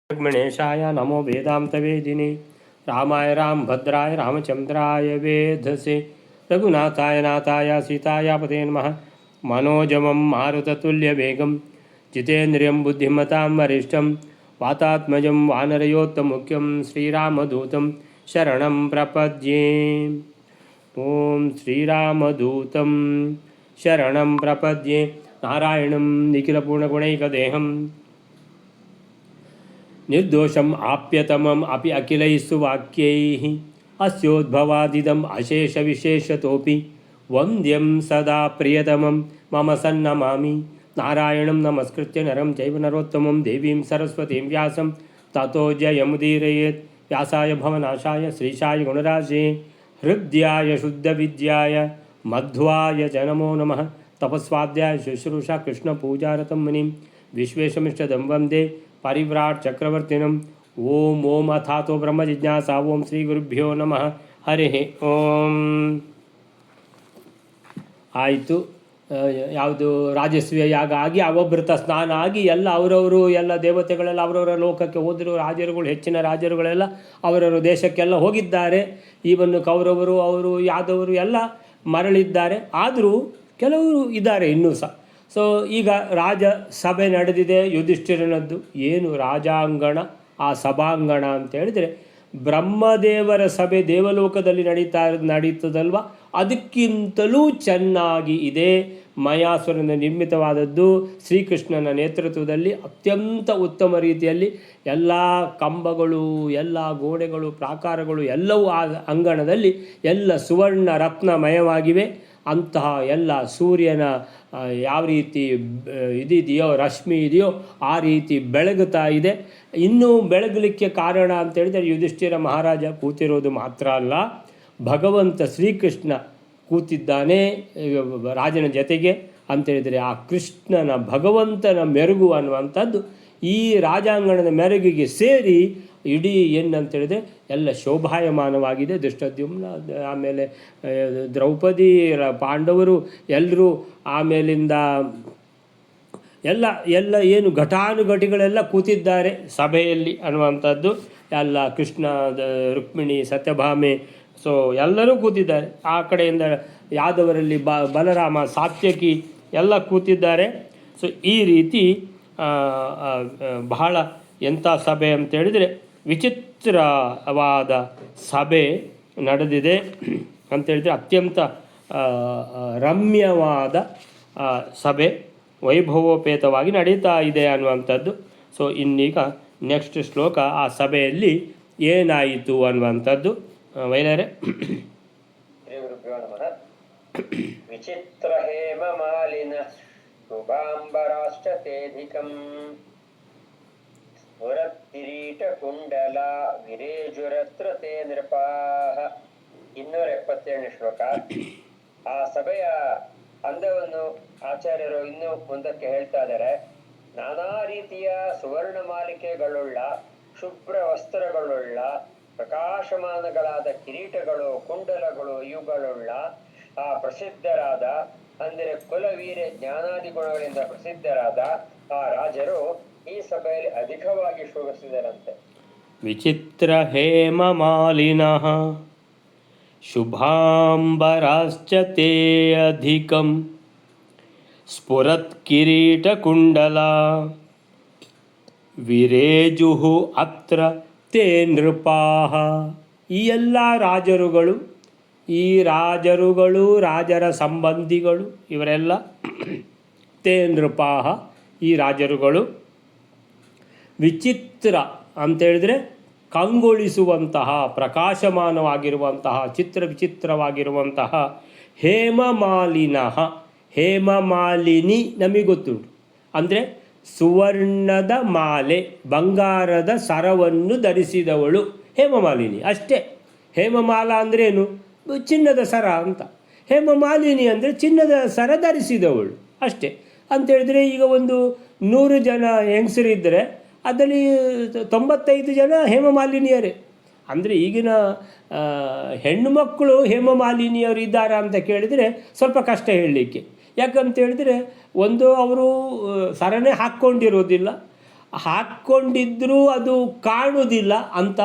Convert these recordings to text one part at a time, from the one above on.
गणेशाय नमो वेदान्तवेदिने रामाय रामभद्राय रामचन्द्राय वेधसे रघुनाथाय नाथाय सीताय पते नमः। मनोजवं मारुततुल्यवेगं जितेन्द्रियं बुद्धिमतां वरिष्ठं वातात्मजं वानरयोत्तमुख्यं श्रीरामदूतं शरणं प्रपद्ये। ॐ श्रीरामदूतं शरणं प्रपद्ये। नारायणं निखिलपूर्णगुणैकदेहं निर्दोषम् आप्यतमम् अपि अखिलैः सुवाक्यैः अस्योद्भवादिदम् अशेषविशेषतोऽपि वन्द्यं सदा प्रियतमं मम सन्नमामि। नारायणं नमस्कृत्य नरं चैव नरोत्तमं देवीं सरस्वतीं व्यासं ततो जयमुदीरयेत्। व्यासाय भवनाशाय श्रीशाय गुणराशे हृद्याय शुद्धविद्याय मध्वाय च नमो नमः। तपस्वाध्याय शुश्रूषा कृष्णपूजारतं मुनिं विश्वेशमिष्टदं वन्दे परिव्राट चक्रवर्तिनम। ओम ओम अथातो ब्रह्म जिज्ञासा। ओम श्री गुरुभ्यो नमः। हरि ओम। ಆಯಿತು, ಯಾವುದು ರಾಜಸ್ವೀಯ ಯಾಗ ಆಗಿ ಅವಭೃತ ಸ್ನಾನ ಆಗಿ ಎಲ್ಲ ಅವರವರು ಎಲ್ಲ ದೇವತೆಗಳೆಲ್ಲ ಅವರವರ ಲೋಕಕ್ಕೆ ಹೋದರು. ರಾಜರುಗಳು, ಹೆಚ್ಚಿನ ರಾಜರುಗಳೆಲ್ಲ ಅವರವರ ದೇಶಕ್ಕೆಲ್ಲ ಹೋಗಿದ್ದಾರೆ. ಈವನ್ನು ಕೌರವರು, ಅವರು ಯಾದವರು ಎಲ್ಲ ಮರಳಿದ್ದಾರೆ. ಆದರೂ ಕೆಲವರು ಇದ್ದಾರೆ ಇನ್ನೂ ಸಹ. ಸೊ ಈಗ ರಾಜ ಸಭೆ ನಡೆದಿದೆ ಯುಧಿಷ್ಠಿರನದ್ದು. ಏನು ರಾಜಾಂಗಣ, ಆ ಸಭಾಂಗಣ ಅಂತ ಹೇಳಿದರೆ ಬ್ರಹ್ಮದೇವರ ಸಭೆ ದೇವಲೋಕದಲ್ಲಿ ನಡೀತದಲ್ವ, ಅದಕ್ಕಿಂತಲೂ ಚೆನ್ನಾಗಿ ಇದೆ. ಮಯಾಸುರನ ನಿರ್ಮಿತವಾದದ್ದು, ಶ್ರೀಕೃಷ್ಣನ ನೇತೃತ್ವದಲ್ಲಿ ಅತ್ಯಂತ ಉತ್ತಮ ರೀತಿಯಲ್ಲಿ ಎಲ್ಲ ಕಂಬಗಳು, ಎಲ್ಲ ಗೋಡೆಗಳು, ಪ್ರಾಕಾರಗಳು ಎಲ್ಲವೂ ಆ ಅಂಗಣದಲ್ಲಿ ಎಲ್ಲ ಸುವರ್ಣ ರತ್ನಮಯವಾಗಿವೆ. ಅಂತಹ ಎಲ್ಲ ಸೂರ್ಯನ ಯಾವ ರೀತಿ ಇದಿದೆಯೋ, ರಶ್ಮಿ ಇದೆಯೋ ಆ ರೀತಿ ಬೆಳಗುತ್ತಾ ಇದೆ. ಇನ್ನೂ ಬೆಳಗಲಿಕ್ಕೆ ಕಾರಣ ಅಂತೇಳಿದರೆ ಯುಧಿಷ್ಠಿರ ಮಹಾರಾಜ ಕೂತಿರೋದು ಮಾತ್ರ ಅಲ್ಲ, ಭಗವಂತ ಶ್ರೀಕೃಷ್ಣ ಕೂತಿದ್ದಾನೆ ರಾಜನ ಜೊತೆಗೆ ಅಂತೇಳಿದರೆ ಆ ಕೃಷ್ಣನ, ಭಗವಂತನ ಮೆರುಗು ಅನ್ನುವಂಥದ್ದು ಈ ರಾಜಾಂಗಣದ ಮೆರುಗಿಗೆ ಸೇರಿ ಇಡೀ ಏನಂತೇಳಿದರೆ ಎಲ್ಲ ಶೋಭಾಯಮಾನವಾಗಿದೆ. ದುಷ್ಟದ್ಯುಮ್ನ, ಆಮೇಲೆ ದ್ರೌಪದಿ, ಪಾಂಡವರು ಎಲ್ಲರೂ, ಆಮೇಲಿಂದ ಎಲ್ಲ ಎಲ್ಲ ಏನು ಘಟಾನುಘಟಿಗಳೆಲ್ಲ ಕೂತಿದ್ದಾರೆ ಸಭೆಯಲ್ಲಿ ಅನ್ನುವಂಥದ್ದು. ಎಲ್ಲ ಕೃಷ್ಣ, ರುಕ್ಮಿಣಿ, ಸತ್ಯಭಾಮೆ, ಸೊ ಎಲ್ಲರೂ ಕೂತಿದ್ದಾರೆ. ಆ ಕಡೆಯಿಂದ ಯಾದವರಲ್ಲಿ ಬಲರಾಮ, ಸಾತ್ಯಕಿ ಎಲ್ಲ ಕೂತಿದ್ದಾರೆ. ಸೊ ಈ ರೀತಿ ಬಹಳ ಎಂಥ ಸಭೆ ಅಂತೇಳಿದರೆ ವಿಚಿತ್ರವಾದ ಸಭೆ ನಡೆದಿದೆ ಅಂತೇಳಿದರೆ ಅತ್ಯಂತ ರಮ್ಯವಾದ ಸಭೆ ವೈಭವೋಪೇತವಾಗಿ ನಡೀತಾ ಇದೆ ಅನ್ನುವಂಥದ್ದು. ಸೊ ಇನ್ನೀಗ ನೆಕ್ಸ್ಟ್ ಶ್ಲೋಕ ಆ ಸಭೆಯಲ್ಲಿ ಏನಾಯಿತು ಅನ್ನುವಂಥದ್ದು. ವೈಲರೆ ವಿಚಿತ್ರ ಹೇಮ ಮಾಲಿನ ಶುಭಾಂಬರಾಶ್ಚತೇಧಿಕಂ ಸ್ಫುರತ್ಕಿರೀಟ ಕುಂಡಲ ವಿರೇಜುರತ್ರ ತೇ ನೃಪಾಃ. 277ನೇ ಶ್ಲೋಕ. ಆ ಸಭೆಯ ಅಂದವನ್ನು ಆಚಾರ್ಯರು ಇನ್ನೂ ಮುಂದಕ್ಕೆ ಹೇಳ್ತಾ ಇದ್ದಾರೆ. ನಾನಾ ರೀತಿಯ ಸುವರ್ಣ ಮಾಲಿಕೆಗಳುಳ್ಳ, ಶುಭ್ರ ವಸ್ತ್ರಗಳುಳ್ಳ, ಪ್ರಕಾಶಮಾನಗಳಾದ ಕಿರೀಟಗಳು, ಕುಂಡಲಗಳು ಇವುಗಳುಳ್ಳ ಆ ಪ್ರಸಿದ್ಧರಾದ, ಅಂದರೆ ಕುಲವೀರ ಜ್ಞಾನಾದಿ ಗುಣಗಳಿಂದ ಪ್ರಸಿದ್ಧರಾದ ಆ ರಾಜರು ಈ ಸಭೆಯಲ್ಲಿ ಅಧಿಕವಾಗಿ ಶೋಭಿಸಿದರಂತೆ. ವಿಚಿತ್ರ ಹೇಮ ಮಾಲಿನಃ ಶುಭಾಂಬರಾಶ್ಚ ತೇ ಅಧಿಕಂ ಸ್ಫುರತ್ ಕಿರೀಟ ಕುಂಡಲ ವಿರೇಜುಃ ಅತ್ರ ತೇ ನೃಪಾಃ. ಈ ಎಲ್ಲ ರಾಜರುಗಳು, ಈ ರಾಜರುಗಳು, ರಾಜರ ಸಂಬಂಧಿಗಳು, ಇವರೆಲ್ಲ ತೇ ನೃಪಾಃ, ಈ ರಾಜರುಗಳು. ವಿಚಿತ್ರ ಅಂತೇಳಿದರೆ ಕಂಗೊಳಿಸುವಂತಹ, ಪ್ರಕಾಶಮಾನವಾಗಿರುವಂತಹ, ವಿಚಿತ್ರವಾಗಿರುವಂತಹ. ಹೇಮಮಾಲಿನಃ, ಹೇಮಮಾಲಿನಿ ನಮಗೆ ಗೊತ್ತುಂಟು, ಅಂದರೆ ಸುವರ್ಣದ ಮಾಲೆ, ಬಂಗಾರದ ಸರವನ್ನು ಧರಿಸಿದವಳು ಹೇಮಮಾಲಿನಿ ಅಷ್ಟೇ. ಹೇಮಮಾಲ ಅಂದ್ರೇನು? ಚಿನ್ನದ ಸರ ಅಂತ. ಹೇಮಮಾಲಿನಿ ಅಂದರೆ ಚಿನ್ನದ ಸರ ಧರಿಸಿದವಳು ಅಷ್ಟೇ. ಅಂಥೇಳಿದರೆ ಈಗ ಒಂದು 100 ಜನ ಹೆಂಗಸರಿದ್ದರೆ ಅದರಲ್ಲಿ 95 ಜನ ಹೇಮಮಾಲಿನಿಯರೇ. ಅಂದರೆ ಈಗಿನ ಹೆಣ್ಣು ಮಕ್ಕಳು ಹೇಮಮಾಲಿನಿಯರು ಇದ್ದಾರಾ ಅಂತ ಕೇಳಿದರೆ ಸ್ವಲ್ಪ ಕಷ್ಟ ಹೇಳಲಿಕ್ಕೆ. ಯಾಕಂತೇಳಿದರೆ ಒಂದು ಅವರು ಸರನೇ ಹಾಕ್ಕೊಂಡಿರೋದಿಲ್ಲ, ಹಾಕ್ಕೊಂಡಿದ್ದರೂ ಅದು ಕಾಣುವುದಿಲ್ಲ ಅಂಥ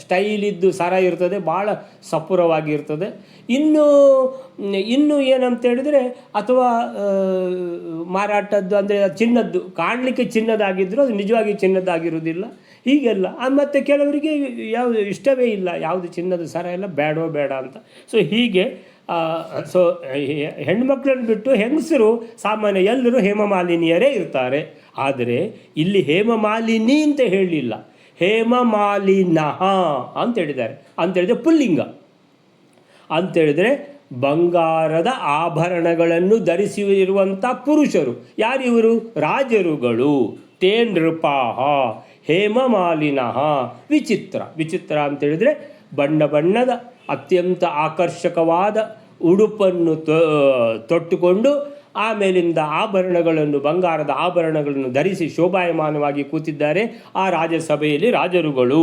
ಸ್ಟೈಲಿದ್ದು ಸರ ಇರ್ತದೆ, ಭಾಳ ಸಪುರವಾಗಿರ್ತದೆ. ಇನ್ನು ಏನಂತ ಹೇಳಿದರೆ, ಅಥವಾ ಮಾರಾಟದ್ದು ಅಂದರೆ ಚಿನ್ನದ್ದು, ಕಾಣಲಿಕ್ಕೆ ಚಿನ್ನದಾಗಿದ್ದರೂ ಅದು ನಿಜವಾಗಿ ಚಿನ್ನದಾಗಿರುವುದಿಲ್ಲ, ಹೀಗೆಲ್ಲ. ಮತ್ತು ಕೆಲವರಿಗೆ ಯಾವುದು ಇಷ್ಟವೇ ಇಲ್ಲ, ಯಾವುದು ಚಿನ್ನದ ಸರ ಎಲ್ಲ ಬೇಡವೋ ಬೇಡ ಅಂತ. ಸೊ ಹೀಗೆ ಸೊ ಹೆಣ್ಮಕ್ಳನ್ನು ಬಿಟ್ಟು ಹೆಂಗಸರು ಸಾಮಾನ್ಯ ಎಲ್ಲರೂ ಹೇಮಮಾಲಿನಿಯರೇ ಇರ್ತಾರೆ. ಆದರೆ ಇಲ್ಲಿ ಹೇಮಮಾಲಿನಿ ಅಂತ ಹೇಳಲಿಲ್ಲ, ಹೇಮಮಾಲಿನಃ ಅಂತ ಹೇಳಿದ್ದಾರೆ. ಅಂತೇಳಿದರೆ ಪುಲ್ಲಿಂಗ. ಅಂತೇಳಿದರೆ ಬಂಗಾರದ ಆಭರಣಗಳನ್ನು ಧರಿಸಿರುವಂಥ ಪುರುಷರು ಯಾರಿವರು? ರಾಜರುಗಳು. ತೇ ನೃಪಾಹ ಹೇಮಮಾಲಿನಃ ವಿಚಿತ್ರ. ವಿಚಿತ್ರ ಅಂತೇಳಿದರೆ ಬಣ್ಣ ಬಣ್ಣದ ಅತ್ಯಂತ ಆಕರ್ಷಕವಾದ ಉಡುಪನ್ನು ತೊಟ್ಟುಕೊಂಡು ಆಮೇಲಿಂದ ಆಭರಣಗಳನ್ನು, ಬಂಗಾರದ ಆಭರಣಗಳನ್ನು ಧರಿಸಿ ಶೋಭಾಯಮಾನವಾಗಿ ಕೂತಿದ್ದಾರೆ ಆ ರಾಜಸಭೆಯಲ್ಲಿ ರಾಜರುಗಳು.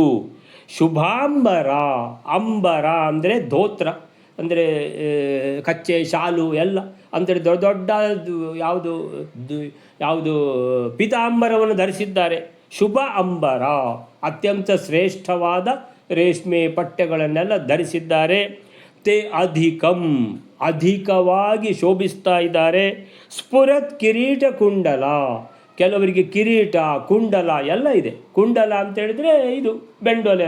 ಶುಭಾಂಬರ. ಅಂಬರ ಅಂದರೆ ಧೋತ್ರ, ಅಂದರೆ ಕಚ್ಚೆ ಶಾಲು ಎಲ್ಲ ಅಂತೇಳಿ ದೊಡ್ಡ ದೊಡ್ಡ ಯಾವುದು ಪೀತಾಂಬರವನ್ನು ಧರಿಸಿದ್ದಾರೆ. ಶುಭ ಅಂಬರ, ಅತ್ಯಂತ ಶ್ರೇಷ್ಠವಾದ ರೇಷ್ಮೆ ಪಟ್ಟೆಗಳನ್ನೆಲ್ಲ ಧರಿಸಿದ್ದಾರೆ. ತೇ ಅಧಿಕಂ, ಅಧಿಕವಾಗಿ ಶೋಭಿಸ್ತಾ ಇದ್ದಾರೆ. ಸ್ಫುರತ್ ಕಿರೀಟ ಕುಂಡಲ, ಕೆಲವರಿಗೆ ಕಿರೀಟ ಕುಂಡಲ ಎಲ್ಲ ಇದೆ. ಕುಂಡಲ ಅಂತೇಳಿದರೆ ಇದು ಬೆಂಡೋಲೆ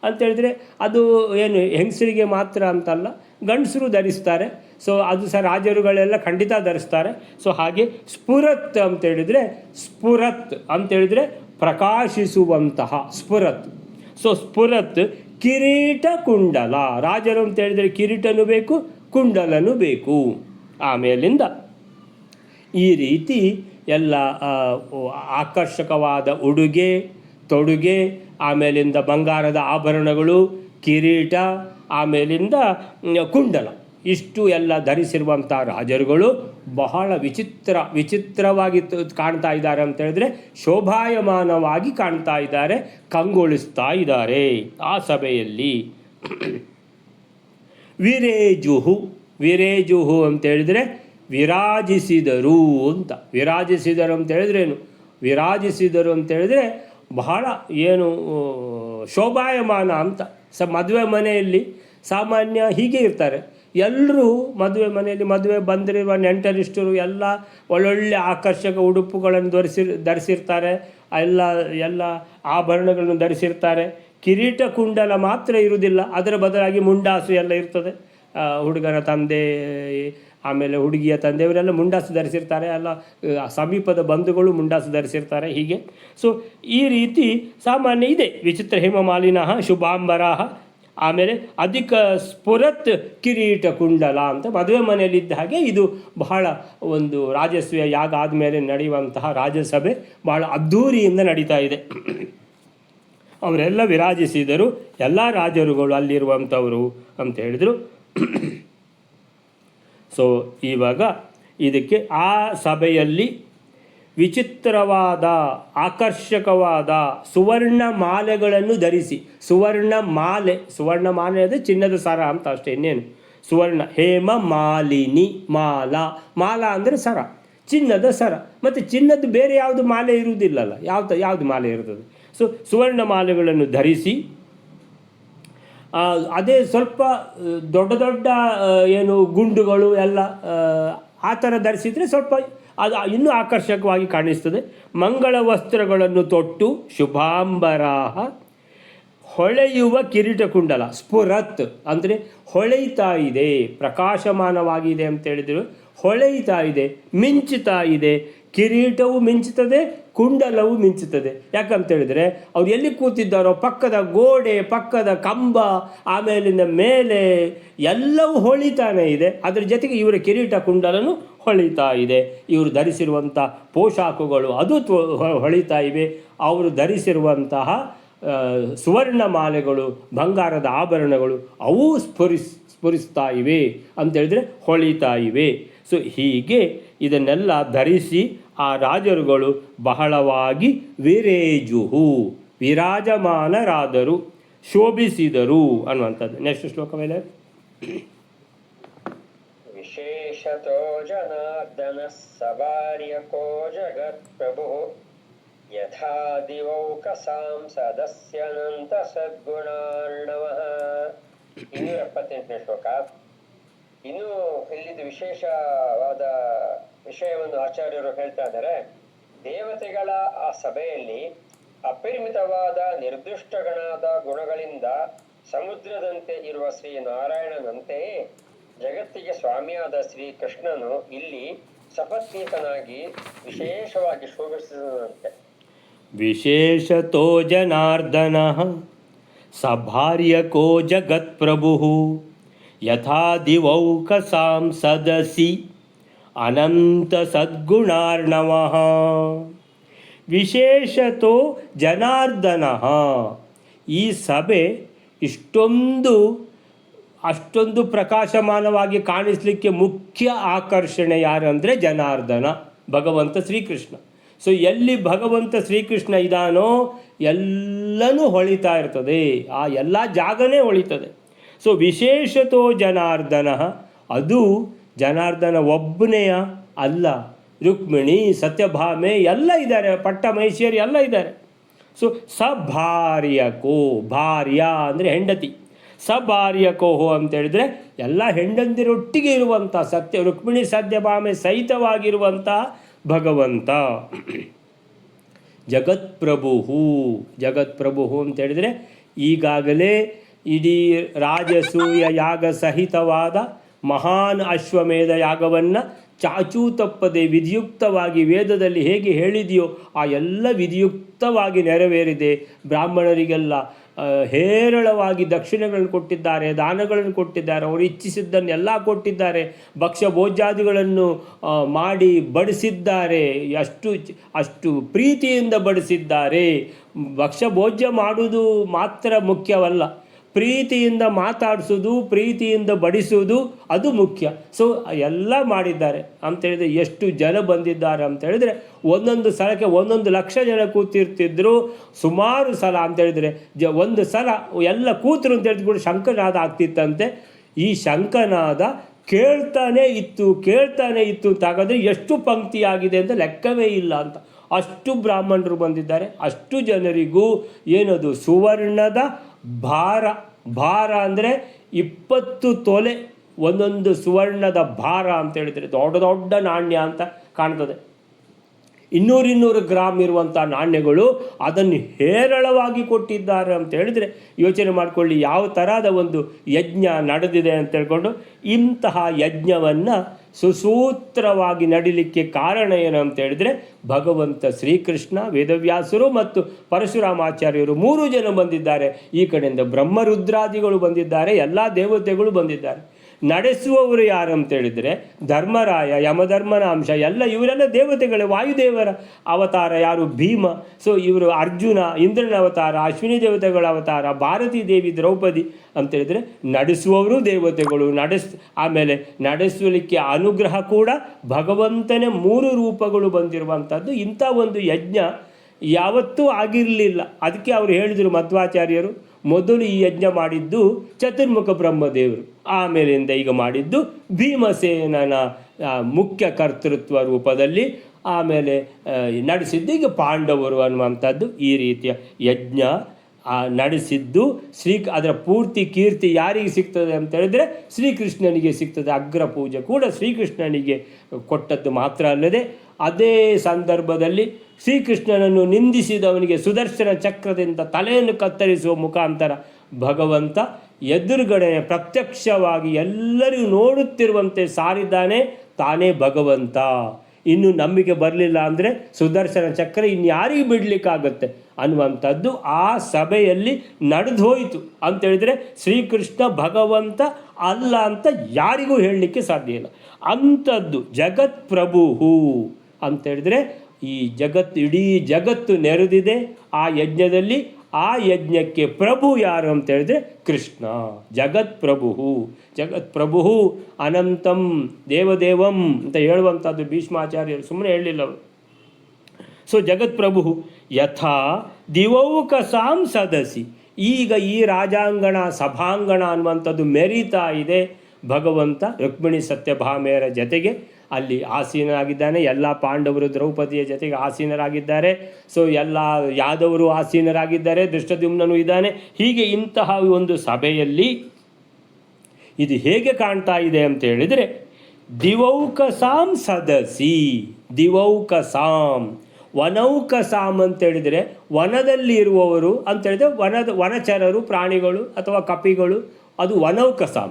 ಅಂತೇಳಿದರೆ ಅದು ಏನು ಹೆಂಗಸರಿಗೆ ಮಾತ್ರ ಅಂತಲ್ಲ, ಗಂಡಸರು ಧರಿಸ್ತಾರೆ. ಸೊ ಅದು ಸಹ ರಾಜರುಗಳೆಲ್ಲ ಖಂಡಿತ ಧರಿಸ್ತಾರೆ. ಸೊ ಹಾಗೆ ಸ್ಫುರತ್ ಅಂತೇಳಿದರೆ, ಸ್ಫುರತ್ ಅಂತೇಳಿದರೆ ಪ್ರಕಾಶಿಸುವಂತಹ ಸ್ಫುರತ್. ಸೊ ಸ್ಫುರತ್ ಕಿರೀಟ ಕುಂಡಲ, ರಾಜರು ಅಂತೇಳಿದರೆ ಕಿರೀಟನೂ ಬೇಕು, ಕುಂಡಲನೂ ಬೇಕು. ಆಮೇಲಿಂದ ಈ ರೀತಿ ಎಲ್ಲ ಆಕರ್ಷಕವಾದ ಉಡುಗೆ ತೊಡುಗೆ, ಆಮೇಲಿಂದ ಬಂಗಾರದ ಆಭರಣಗಳು, ಕಿರೀಟ, ಆಮೇಲಿಂದ ಕುಂಡಲ, ಇಷ್ಟು ಎಲ್ಲ ಧರಿಸಿರುವಂಥ ರಾಜರುಗಳು ಬಹಳ ವಿಚಿತ್ರವಾಗಿ ಕಾಣ್ತಾ ಇದ್ದಾರೆ ಅಂತ ಹೇಳಿದ್ರೆ, ಶೋಭಾಯಮಾನವಾಗಿ ಕಾಣ್ತಾ ಇದ್ದಾರೆ, ಕಂಗೊಳಿಸ್ತಾ ಇದ್ದಾರೆ ಆ ಸಭೆಯಲ್ಲಿ. ವಿರೇಜುಹು. ವಿರೇಜುಹು ಅಂತ ಹೇಳಿದರೆ ವಿರಾಜಿಸಿದರು ಅಂತ. ವಿರಾಜಿಸಿದರು ಅಂತ ಹೇಳಿದ್ರೇನು? ವಿರಾಜಿಸಿದರು ಅಂತ ಹೇಳಿದರೆ ಬಹಳ ಏನು ಶೋಭಾಯಮಾನ ಅಂತ. ಮದುವೆ ಮನೆಯಲ್ಲಿ ಸಾಮಾನ್ಯ ಹೀಗೆ ಇರ್ತಾರೆ ಎಲ್ಲರೂ. ಮದುವೆ ಮನೆಯಲ್ಲಿ ಮದುವೆ ಬಂದಿರುವ ನೆಂಟರಿಷ್ಟರು ಎಲ್ಲ ಒಳ್ಳೊಳ್ಳೆ ಆಕರ್ಷಕ ಉಡುಪುಗಳನ್ನು ಧರಿಸಿರ್ತಾರೆ, ಎಲ್ಲ ಆಭರಣಗಳನ್ನು ಧರಿಸಿರ್ತಾರೆ. ಕಿರೀಟ ಕುಂಡಲ ಮಾತ್ರ ಇರುವುದಿಲ್ಲ, ಅದರ ಬದಲಾಗಿ ಮುಂಡಾಸು ಎಲ್ಲ ಇರ್ತದೆ. ಹುಡುಗನ ತಂದೆ ಆಮೇಲೆ ಹುಡುಗಿಯ ತಂದೆಯವರೆಲ್ಲ ಮುಂಡಾಸು ಧರಿಸಿರ್ತಾರೆ, ಎಲ್ಲ ಸಮೀಪದ ಬಂಧುಗಳು ಮುಂಡಾಸು ಧರಿಸಿರ್ತಾರೆ, ಹೀಗೆ. ಸೊ ಈ ರೀತಿ ಸಾಮಾನ್ಯ ಇದೆ. ವಿಚಿತ್ರ ಹೇಮಮಾಲಿನಃ ಶುಭಾಂಬರಾಹ. ಆಮೇಲೆ ಅಧಿಕ ಸ್ಫುರತ್ ಕಿರೀಟ ಕುಂಡಲ ಅಂತ ಮದುವೆ ಮನೆಯಲ್ಲಿದ್ದ ಹಾಗೆ ಇದು ಬಹಳ ಒಂದು ರಾಜಸ್ವ ಯಾಗ ಆದಮೇಲೆ ನಡೆಯುವಂತಹ ರಾಜಸಭೆ ಬಹಳ ಅದ್ಧೂರಿಯಿಂದ ನಡೀತಾ ಇದೆ. ಅವರೆಲ್ಲ ವಿರಾಜಿಸಿದರು, ಎಲ್ಲ ರಾಜರುಗಳು ಅಲ್ಲಿರುವಂಥವರು ಅಂತ ಹೇಳಿದರು. ಸೊ ಇವಾಗ ಇದಕ್ಕೆ ಆ ಸಭೆಯಲ್ಲಿ ವಿಚಿತ್ರವಾದ ಆಕರ್ಷಕವಾದ ಸುವರ್ಣ ಮಾಲೆಗಳನ್ನು ಧರಿಸಿ, ಸುವರ್ಣ ಮಾಲೆ ಅಂದರೆ ಚಿನ್ನದ ಸರ ಅಂತ ಅಷ್ಟೇ, ಇನ್ನೇನು. ಸುವರ್ಣ ಹೇಮ ಮಾಲಿನಿ, ಮಾಲ ಅಂದರೆ ಸರ, ಚಿನ್ನದ ಸರ. ಮತ್ತು ಚಿನ್ನದ ಬೇರೆ ಯಾವುದು ಮಾಲೆ ಇರುವುದಿಲ್ಲಲ್ಲ, ಯಾವುದು ಮಾಲೆ ಇರ್ತದೆ. ಸೊ ಸುವರ್ಣ ಮಾಲೆಗಳನ್ನು ಧರಿಸಿ, ಅದೇ ಸ್ವಲ್ಪ ದೊಡ್ಡ ದೊಡ್ಡ ಏನು ಗುಂಡುಗಳು ಎಲ್ಲ ಆ ಥರ ಧರಿಸಿದರೆ ಸ್ವಲ್ಪ ಅದು ಇನ್ನೂ ಆಕರ್ಷಕವಾಗಿ ಕಾಣಿಸ್ತದೆ. ಮಂಗಳ ವಸ್ತ್ರಗಳನ್ನು ತೊಟ್ಟು ಶುಭಾಂಬರಾಹ, ಹೊಳೆಯುವ ಕಿರೀಟ ಕುಂಡಲ. ಸ್ಫುರತ್ ಅಂದರೆ ಹೊಳೆಯುತ್ತಾ ಇದೆ, ಪ್ರಕಾಶಮಾನವಾಗಿದೆ ಅಂತ ಹೇಳಿದರು. ಹೊಳೆಯುತ್ತಾ ಇದೆ, ಮಿಂಚುತ್ತಾ ಇದೆ. ಕಿರೀಟವು ಮಿಂಚುತ್ತದೆ, ಕುಂಡಲವು ಮಿಂಚುತ್ತದೆ. ಯಾಕಂತೇಳಿದರೆ ಅವ್ರು ಎಲ್ಲಿ ಕೂತಿದ್ದಾರೋ ಪಕ್ಕದ ಗೋಡೆ, ಪಕ್ಕದ ಕಂಬ, ಆಮೇಲಿಂದ ಮೇಲೆ ಎಲ್ಲವೂ ಹೊಳಿತಾನೆ ಇದೆ. ಅದರ ಜೊತೆಗೆ ಇವರ ಕಿರೀಟ ಕುಂಡಲನು ಹೊಳಿತಾ ಇದೆ. ಇವರು ಧರಿಸಿರುವಂಥ ಪೋಷಾಕುಗಳು ಅದು ಹೊಳಿತಾ ಇವೆ. ಅವರು ಧರಿಸಿರುವಂತಹ ಸುವರ್ಣ ಮಾಲೆಗಳು, ಬಂಗಾರದ ಆಭರಣಗಳು ಅವು ಸ್ಫುರಿಸ್ತಾ ಇವೆ ಅಂತೇಳಿದರೆ ಹೊಳಿತಾ ಇವೆ. ಸೊ ಹೀಗೆ ಇದನ್ನೆಲ್ಲ ಧರಿಸಿ ಆ ರಾಜರುಗಳು ಬಹಳವಾಗಿ ವಿರೇಜುಹು, ವಿರಾಜಮಾನರಾದರು, ಶೋಭಿಸಿದರು ಅನ್ನುವಂಥದ್ದು. ನೆಕ್ಸ್ಟ್ ಶ್ಲೋಕ ಮೇಲೆ. ವಿಶೇಷತೋ ಜನಾರ್ದನ ಸವಾರ್ಯಕೋ ಜಗತ್ ಪ್ರಭು ಯಥಾ ದಿವೌಕಸಾಂ ಸದಸ್ಯನಂತ ಸದ್ಗುಣಾರ್ಣವಃ. 278ನೇ ಶ್ಲೋಕ. ಇನ್ನು ಇಲ್ಲಿದ್ದು ವಿಶೇಷವಾದ ವಿಷಯವನ್ನು ಆಚಾರ್ಯರು ಹೇಳ್ತಾ ಇದ್ದಾರೆ. ದೇವತೆಗಳ ಆ ಸಭೆಯಲ್ಲಿ ಅಪರಿಮಿತವಾದ ನಿರ್ದಿಷ್ಟಗಣಾದ ಗುಣಗಳಿಂದ ಸಮುದ್ರದಂತೆ ಇರುವ ಶ್ರೀ ನಾರಾಯಣನಂತೆಯೇ ಜಗತ್ತಿಗೆ ಸ್ವಾಮಿಯಾದ ಶ್ರೀ ಕೃಷ್ಣನು ಇಲ್ಲಿ ಸಪತ್ನೀಕನಾಗಿ ವಿಶೇಷವಾಗಿ ಶೋಭಿಸಿದಂತೆ. ವಿಶೇಷತೋ ಜನಾರ್ದನಃ ಸಭಾರ್ಯಕೋ ಜಗತ್ಪ್ರಭುಃ ಯಥಾ ದಿವೌಕಸಾಂ ಸದಸಿ ಅನಂತ ಸದ್ಗುಣಾರ್ಣವಃ. ವಿಶೇಷತೋ ಜನಾರ್ದನಃ. ಈ ಸಭೆ ಅಷ್ಟೊಂದು ಪ್ರಕಾಶಮಾನವಾಗಿ ಕಾಣಿಸಲಿಕ್ಕೆ ಮುಖ್ಯ ಆಕರ್ಷಣೆ ಯಾರು ಅಂದರೆ ಜನಾರ್ದನ, ಭಗವಂತ ಶ್ರೀಕೃಷ್ಣ. ಸೊ ಎಲ್ಲಿ ಭಗವಂತ ಶ್ರೀಕೃಷ್ಣ ಇದ್ದಾನೋ ಎಲ್ಲನೂ ಹೊಳಿತಾ ಇರ್ತದೆ, ಆ ಎಲ್ಲ ಜಾಗನೇ ಹೊಳಿತದೆ. ಸೊ ವಿಶೇಷತೋ ಜನಾರ್ದನ, ಅದು ಜನಾರ್ದನ ಒಬ್ಬನೆಯ ಅಲ್ಲ, ರುಕ್ಮಿಣಿ, ಸತ್ಯಭಾಮೆ ಎಲ್ಲ ಇದ್ದಾರೆ, ಪಟ್ಟ ಮಹಿಷಿಯರು ಎಲ್ಲ ಇದ್ದಾರೆ. ಸೊ ಸಭಾರ್ಯಕೋ, ಭಾರ್ಯ ಅಂದರೆ ಹೆಂಡತಿ, ಸಭಾರ್ಯಕೋಹೋ ಅಂತೇಳಿದರೆ ಎಲ್ಲ ಹೆಂಡಂದಿರೊಟ್ಟಿಗೆ ಇರುವಂಥ ರುಕ್ಮಿಣಿ ಸತ್ಯಭಾಮೆ ಸಹಿತವಾಗಿರುವಂಥ ಭಗವಂತ. ಜಗತ್ಪ್ರಭು ಅಂತೇಳಿದರೆ ಈಗಾಗಲೇ ಇಡೀ ರಾಜಸೂಯ ಯಾಗ ಸಹಿತವಾದ ಮಹಾನ್ ಅಶ್ವಮೇಧ ಯಾಗವನ್ನು ಚಾಚೂ ತಪ್ಪದೆ ವಿಧಿಯುಕ್ತವಾಗಿ ವೇದದಲ್ಲಿ ಹೇಗೆ ಹೇಳಿದೆಯೋ ಆ ಎಲ್ಲ ವಿಧಿಯುಕ್ತವಾಗಿ ನೆರವೇರಿದೆ. ಬ್ರಾಹ್ಮಣರಿಗೆಲ್ಲ ಹೇರಳವಾಗಿ ದಕ್ಷಿಣೆಗಳನ್ನು ಕೊಟ್ಟಿದ್ದಾರೆ, ದಾನಗಳನ್ನು ಕೊಟ್ಟಿದ್ದಾರೆ, ಅವರು ಇಚ್ಛಿಸಿದ್ದನ್ನೆಲ್ಲ ಕೊಟ್ಟಿದ್ದಾರೆ, ಭಕ್ಷ್ಯ ಭೋಜ್ಯಾದಿಗಳನ್ನು ಮಾಡಿ ಬಡಿಸಿದ್ದಾರೆ, ಅಷ್ಟು ಪ್ರೀತಿಯಿಂದ ಬಡಿಸಿದ್ದಾರೆ. ಭಕ್ಷ್ಯ ಭೋಜ್ಯ ಮಾಡುವುದು ಮಾತ್ರ ಮುಖ್ಯವಲ್ಲ, ಪ್ರೀತಿಯಿಂದ ಮಾತಾಡಿಸೋದು, ಪ್ರೀತಿಯಿಂದ ಬಡಿಸೋದು ಅದು ಮುಖ್ಯ. ಸೊ ಎಲ್ಲ ಮಾಡಿದ್ದಾರೆ ಅಂತೇಳಿದರೆ ಎಷ್ಟು ಜನ ಬಂದಿದ್ದಾರೆ ಅಂತೇಳಿದರೆ ಒಂದೊಂದು ಸ್ಥಳಕ್ಕೆ 1 ಲಕ್ಷ ಜನ ಕೂತಿರ್ತಿದ್ರು. ಸುಮಾರು ಸಲ ಅಂತೇಳಿದರೆ ಒಂದು ಸಲ ಎಲ್ಲ ಕೂತರು ಅಂತೇಳಿದ್ರು ಕೂಡ ಶಂಖನಾದ ಆಗ್ತಿತ್ತಂತೆ. ಈ ಶಂಖನಾದ ಕೇಳ್ತಾನೆ ಇತ್ತು ಅಂತ ಹಾಗಾದರೆ ಎಷ್ಟು ಪಂಕ್ತಿಯಾಗಿದೆ ಅಂತ ಲೆಕ್ಕವೇ ಇಲ್ಲ ಅಂತ. ಅಷ್ಟು ಬ್ರಾಹ್ಮಣರು ಬಂದಿದ್ದಾರೆ. ಅಷ್ಟು ಜನರಿಗೂ ಏನದು ಸುವರ್ಣದ ಭಾರ ಅಂದರೆ 20 ತೊಲೆ ಒಂದೊಂದು ಸುವರ್ಣದ ಭಾರ ಅಂತ ಹೇಳಿದರೆ ದೊಡ್ಡ ನಾಣ್ಯ ಅಂತ ಕಾಣ್ತದೆ. 200 ಗ್ರಾಮ್ ಇರುವಂಥ ನಾಣ್ಯಗಳು ಅದನ್ನು ಹೇರಳವಾಗಿ ಕೊಟ್ಟಿದ್ದಾರೆ ಅಂತ ಹೇಳಿದರೆ ಯೋಚನೆ ಮಾಡಿಕೊಳ್ಳಿ ಯಾವ ಥರದ ಒಂದು ಯಜ್ಞ ನಡೆದಿದೆ ಅಂತ ಹೇಳ್ಕೊಂಡು. ಇಂತಹ ಯಜ್ಞವನ್ನು ಸುಸೂತ್ರವಾಗಿ ನಡಿಲಿಕ್ಕೆ ಕಾರಣ ಏನು ಅಂತ ಹೇಳಿದರೆ ಭಗವಂತ ಶ್ರೀಕೃಷ್ಣ, ವೇದವ್ಯಾಸರು ಮತ್ತು ಪರಶುರಾಮಾಚಾರ್ಯರು 3 ಜನ ಬಂದಿದ್ದಾರೆ. ಈ ಕಡೆಯಿಂದ ಬ್ರಹ್ಮರುದ್ರಾದಿಗಳು ಬಂದಿದ್ದಾರೆ, ಎಲ್ಲ ದೇವತೆಗಳು ಬಂದಿದ್ದಾರೆ. ನಡೆಸುವವರು ಯಾರು ಅಂತೇಳಿದರೆ ಧರ್ಮರಾಯ, ಯಮಧರ್ಮನ ಅಂಶ, ಇವರೆಲ್ಲ ದೇವತೆಗಳೇ. ವಾಯುದೇವರ ಅವತಾರ ಯಾರು? ಭೀಮ. ಸೊ ಇವರು ಅರ್ಜುನ, ಇಂದ್ರನ ಅವತಾರ, ಅಶ್ವಿನಿ ದೇವತೆಗಳ ಅವತಾರ, ಭಾರತೀ ದೇವಿ, ದ್ರೌಪದಿ ಅಂತೇಳಿದರೆ ನಡೆಸುವವರು ದೇವತೆಗಳು. ಆಮೇಲೆ ನಡೆಸಲಿಕ್ಕೆ ಅನುಗ್ರಹ ಕೂಡ ಭಗವಂತನೇ 3 ರೂಪಗಳು ಬಂದಿರುವಂಥದ್ದು. ಇಂಥ ಒಂದು ಯಜ್ಞ ಯಾವತ್ತೂ ಆಗಿರಲಿಲ್ಲ. ಅದಕ್ಕೆ ಅವರು ಹೇಳಿದರು ಮಧ್ವಾಚಾರ್ಯರು, ಮೊದಲು ಈ ಯಜ್ಞ ಮಾಡಿದ್ದು ಚತುರ್ಮುಖ ಬ್ರಹ್ಮದೇವರು, ಆಮೇಲಿಂದ ಈಗ ಮಾಡಿದ್ದು ಭೀಮಸೇನನ ಮುಖ್ಯ ಕರ್ತೃತ್ವ ರೂಪದಲ್ಲಿ, ಆಮೇಲೆ ನಡೆಸಿದ್ದು ಈಗ ಪಾಂಡವರು ಅನ್ನುವಂಥದ್ದು. ಈ ರೀತಿಯ ಯಜ್ಞ ನಡೆಸಿದ್ದು ಅದರ ಪೂರ್ತಿ ಕೀರ್ತಿ ಯಾರಿಗೆ ಸಿಗ್ತದೆ ಅಂತ ಹೇಳಿದರೆ ಶ್ರೀಕೃಷ್ಣನಿಗೆ ಸಿಗ್ತದೆ. ಅಗ್ರ ಪೂಜೆ ಕೂಡ ಶ್ರೀಕೃಷ್ಣನಿಗೆ ಕೊಟ್ಟದ್ದು ಮಾತ್ರ ಅಲ್ಲದೆ ಅದೇ ಸಂದರ್ಭದಲ್ಲಿ ಶ್ರೀಕೃಷ್ಣನನ್ನು ನಿಂದಿಸಿದವನಿಗೆ ಸುದರ್ಶನ ಚಕ್ರದಿಂದ ತಲೆಯನ್ನು ಕತ್ತರಿಸುವ ಮುಖಾಂತರ ಭಗವಂತ ಎದುರುಗಡೆ ಪ್ರತ್ಯಕ್ಷವಾಗಿ ಎಲ್ಲರಿಗೂ ನೋಡುತ್ತಿರುವಂತೆ ಸಾರಿದ್ದಾನೆ, ತಾನೇ ಭಗವಂತ. ಇನ್ನು ನಂಬಿಕೆ ಬರಲಿಲ್ಲ ಅಂದರೆ ಸುದರ್ಶನ ಚಕ್ರ ಇನ್ಯಾರಿಗೆ ಬಿಡಲಿಕ್ಕಾಗತ್ತೆ ಅನ್ನುವಂಥದ್ದು ಆ ಸಭೆಯಲ್ಲಿ ನಡೆದು ಹೋಯಿತು. ಅಂತೇಳಿದರೆ ಶ್ರೀಕೃಷ್ಣ ಭಗವಂತ ಅಲ್ಲ ಅಂತ ಯಾರಿಗೂ ಹೇಳಲಿಕ್ಕೆ ಸಾಧ್ಯ ಇಲ್ಲ. ಅಂಥದ್ದು ಜಗತ್ಪ್ರಭು ಅಂತೇಳಿದರೆ ಈ ಇಡೀ ಜಗತ್ತು ನೆರೆದಿದೆ ಆ ಯಜ್ಞದಲ್ಲಿ. ಆ ಯಜ್ಞಕ್ಕೆ ಪ್ರಭು ಯಾರು ಅಂತ ಹೇಳಿದ್ರೆ ಕೃಷ್ಣ. ಜಗತ್ಪ್ರಭು ಅನಂತಂ ದೇವದೇವಂ ಅಂತ ಹೇಳುವಂಥದ್ದು ಭೀಷ್ಮಾಚಾರ್ಯರು ಸುಮ್ಮನೆ ಹೇಳಲಿಲ್ಲ ಅವರು. ಸೊ ಜಗತ್ಪ್ರಭು ಯಥಾ ದಿವೌಕಸಾಂ ಸದಸಿ, ಈಗ ಈ ರಾಜಾಂಗಣ ಸಭಾಂಗಣ ಅನ್ನುವಂಥದ್ದು ಮೆರೀತಾ ಇದೆ ಭಗವಂತ ರುಕ್ಮಿಣಿ ಸತ್ಯಭಾಮೆಯರ ಜೊತೆಗೆ. ಅಲ್ಲಿ ಆಸೀನರಾಗಿದ್ದಾನೆ. ಎಲ್ಲ ಪಾಂಡವರು ದ್ರೌಪದಿಯ ಜೊತೆಗೆ ಆಸೀನರಾಗಿದ್ದಾರೆ. ಸೊ ಎಲ್ಲ ಯಾದವರು ಆಸೀನರಾಗಿದ್ದಾರೆ, ಧೃಷ್ಟದ್ಯುಮ್ನನು ಇದ್ದಾನೆ. ಹೀಗೆ ಇಂತಹ ಒಂದು ಸಭೆಯಲ್ಲಿ ಇದು ಹೇಗೆ ಕಾಣ್ತಾ ಇದೆ ಅಂತ ಹೇಳಿದರೆ, ದಿವೌಕಸಾಂ ಸದಸಿ, ದಿವೌಕಸಾಂ, ವನೌಕಸಾಂ ಅಂತೇಳಿದರೆ ವನದಲ್ಲಿ ಇರುವವರು ಅಂತೇಳಿದರೆ ವನಚರರು, ಪ್ರಾಣಿಗಳು ಅಥವಾ ಕಪಿಗಳು, ಅದು ವನೌಕಸಾಂ.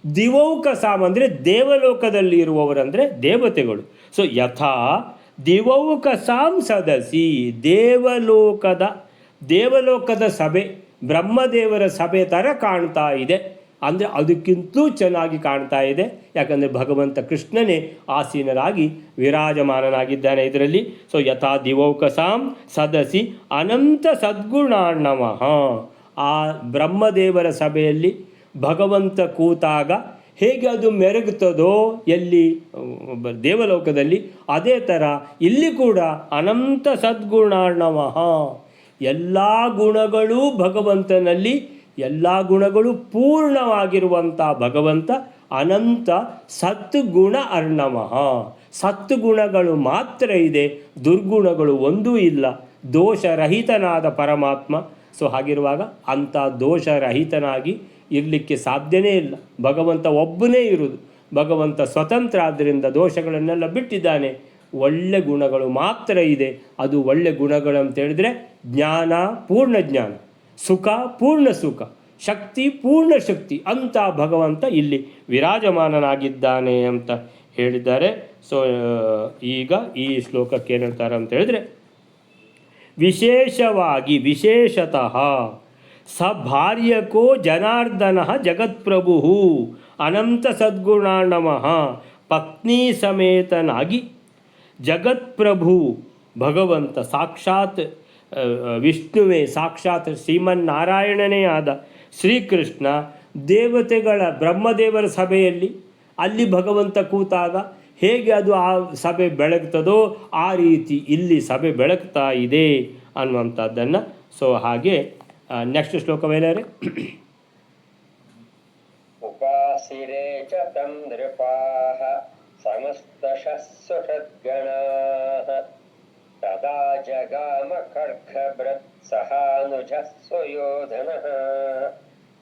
ದಿವೌಕಸಾಂ ಅಂದರೆ ದೇವಲೋಕದಲ್ಲಿ ಇರುವವರಂದರೆ ದೇವತೆಗಳು. ಸೊ ಯಥಾ ದಿವೌಕಸಾಂ ಸದಸಿ, ದೇವಲೋಕದ ಸಭೆ, ಬ್ರಹ್ಮದೇವರ ಸಭೆ ಥರ ಕಾಣ್ತಾ ಇದೆ. ಅಂದರೆ ಅದಕ್ಕಿಂತಲೂ ಚೆನ್ನಾಗಿ ಕಾಣ್ತಾ ಇದೆ. ಯಾಕಂದರೆ ಭಗವಂತ ಕೃಷ್ಣನೇ ಆಸೀನರಾಗಿ ವಿರಾಜಮಾನನಾಗಿದ್ದಾನೆ ಇದರಲ್ಲಿ. ಸೊ ಯಥಾ ದಿವೌಕಸಾಂ ಸದಸಿ ಅನಂತ ಸದ್ಗುಣಾರ್ಣವಃ, ಆ ಬ್ರಹ್ಮದೇವರ ಸಭೆಯಲ್ಲಿ ಭಗವಂತ ಕೂತಾಗ ಹೇಗೆ ಅದು ಮೆರಗುತ್ತದೋ ಎಲ್ಲಿ ದೇವಲೋಕದಲ್ಲಿ, ಅದೇ ಥರ ಇಲ್ಲಿ ಕೂಡ ಅನಂತ ಸದ್ಗುಣಾರ್ಣವಃ, ಎಲ್ಲ ಗುಣಗಳೂ ಭಗವಂತನಲ್ಲಿ, ಎಲ್ಲ ಗುಣಗಳು ಪೂರ್ಣವಾಗಿರುವಂಥ ಭಗವಂತ ಅನಂತ ಸದ್ಗುಣ ಅರ್ಣವಃ, ಸದ್ಗುಣಗಳು ಮಾತ್ರ ಇದೆ, ದುರ್ಗುಣಗಳು ಒಂದೂ ಇಲ್ಲ. ದೋಷರಹಿತನಾದ ಪರಮಾತ್ಮ. ಸೊ ಹಾಗಿರುವಾಗ ಅಂಥ ದೋಷರಹಿತನಾಗಿ ಇರಲಿಕ್ಕೆ ಸಾಧ್ಯನೇ ಇಲ್ಲ. ಭಗವಂತ ಒಬ್ಬನೇ ಇರುವುದು. ಭಗವಂತ ಸ್ವತಂತ್ರ, ಆದ್ದರಿಂದ ದೋಷಗಳನ್ನೆಲ್ಲ ಬಿಟ್ಟಿದ್ದಾನೆ. ಒಳ್ಳೆ ಗುಣಗಳು ಮಾತ್ರ ಇದೆ. ಅದು ಒಳ್ಳೆ ಗುಣಗಳು ಅಂತ ಹೇಳಿದರೆ ಜ್ಞಾನ ಪೂರ್ಣ ಜ್ಞಾನ, ಸುಖ ಪೂರ್ಣ ಸುಖ, ಶಕ್ತಿ ಪೂರ್ಣ ಶಕ್ತಿ ಅಂತ ಭಗವಂತ ಇಲ್ಲಿ ವಿರಾಜಮಾನನಾಗಿದ್ದಾನೆ ಅಂತ ಹೇಳಿದ್ದಾರೆ. ಸೊ ಈಗ ಈ ಶ್ಲೋಕಕ್ಕೆ ಏನು ಹೇಳ್ತಾರೆ ಅಂತ ಹೇಳಿದರೆ, ವಿಶೇಷವಾಗಿ ವಿಶೇಷತಃ ಸ ಭಾರ್ಯಕೋ ಜನಾರ್ದನ ಜಗತ್ಪ್ರಭು ಅನಂತ ಸದ್ಗುಣಾರ್ಣವಃ, ಪತ್ನಿ ಸಮೇತನಾಗಿ ಜಗತ್ಪ್ರಭು ಭಗವಂತ ಸಾಕ್ಷಾತ್ ವಿಷ್ಣುವೇ, ಸಾಕ್ಷಾತ್ ಶ್ರೀಮನ್ನಾರಾಯಣನೇ ಆದ ಶ್ರೀಕೃಷ್ಣ ದೇವತೆಗಳ ಬ್ರಹ್ಮದೇವರ ಸಭೆಯಲ್ಲಿ ಅಲ್ಲಿ ಭಗವಂತ ಕೂತಾಗ ಹೇಗೆ ಅದು ಆ ಸಭೆ ಬೆಳಗ್ತದೋ ಆ ರೀತಿ ಇಲ್ಲಿ ಸಭೆ ಬೆಳಗ್ತಾ ಇದೆ ಅನ್ನುವಂಥದ್ದನ್ನು. ಸೊ ಹಾಗೆ ನೆಕ್ಸ್ಟ್ ಶ್ಲೋಕವೇನಾರೆ, ಉಪಾಸಿರೇ ಚ ತಂ ನೃಪಾಃ ಸಮಸ್ತಶಃ ಸುಷದ್ಗಣಾಃ ತದಾ ಜಗಾಮ ಖಡ್ಗಭೃತ್ ಸಹಾನುಜಃ ಸುಯೋಧನಃ.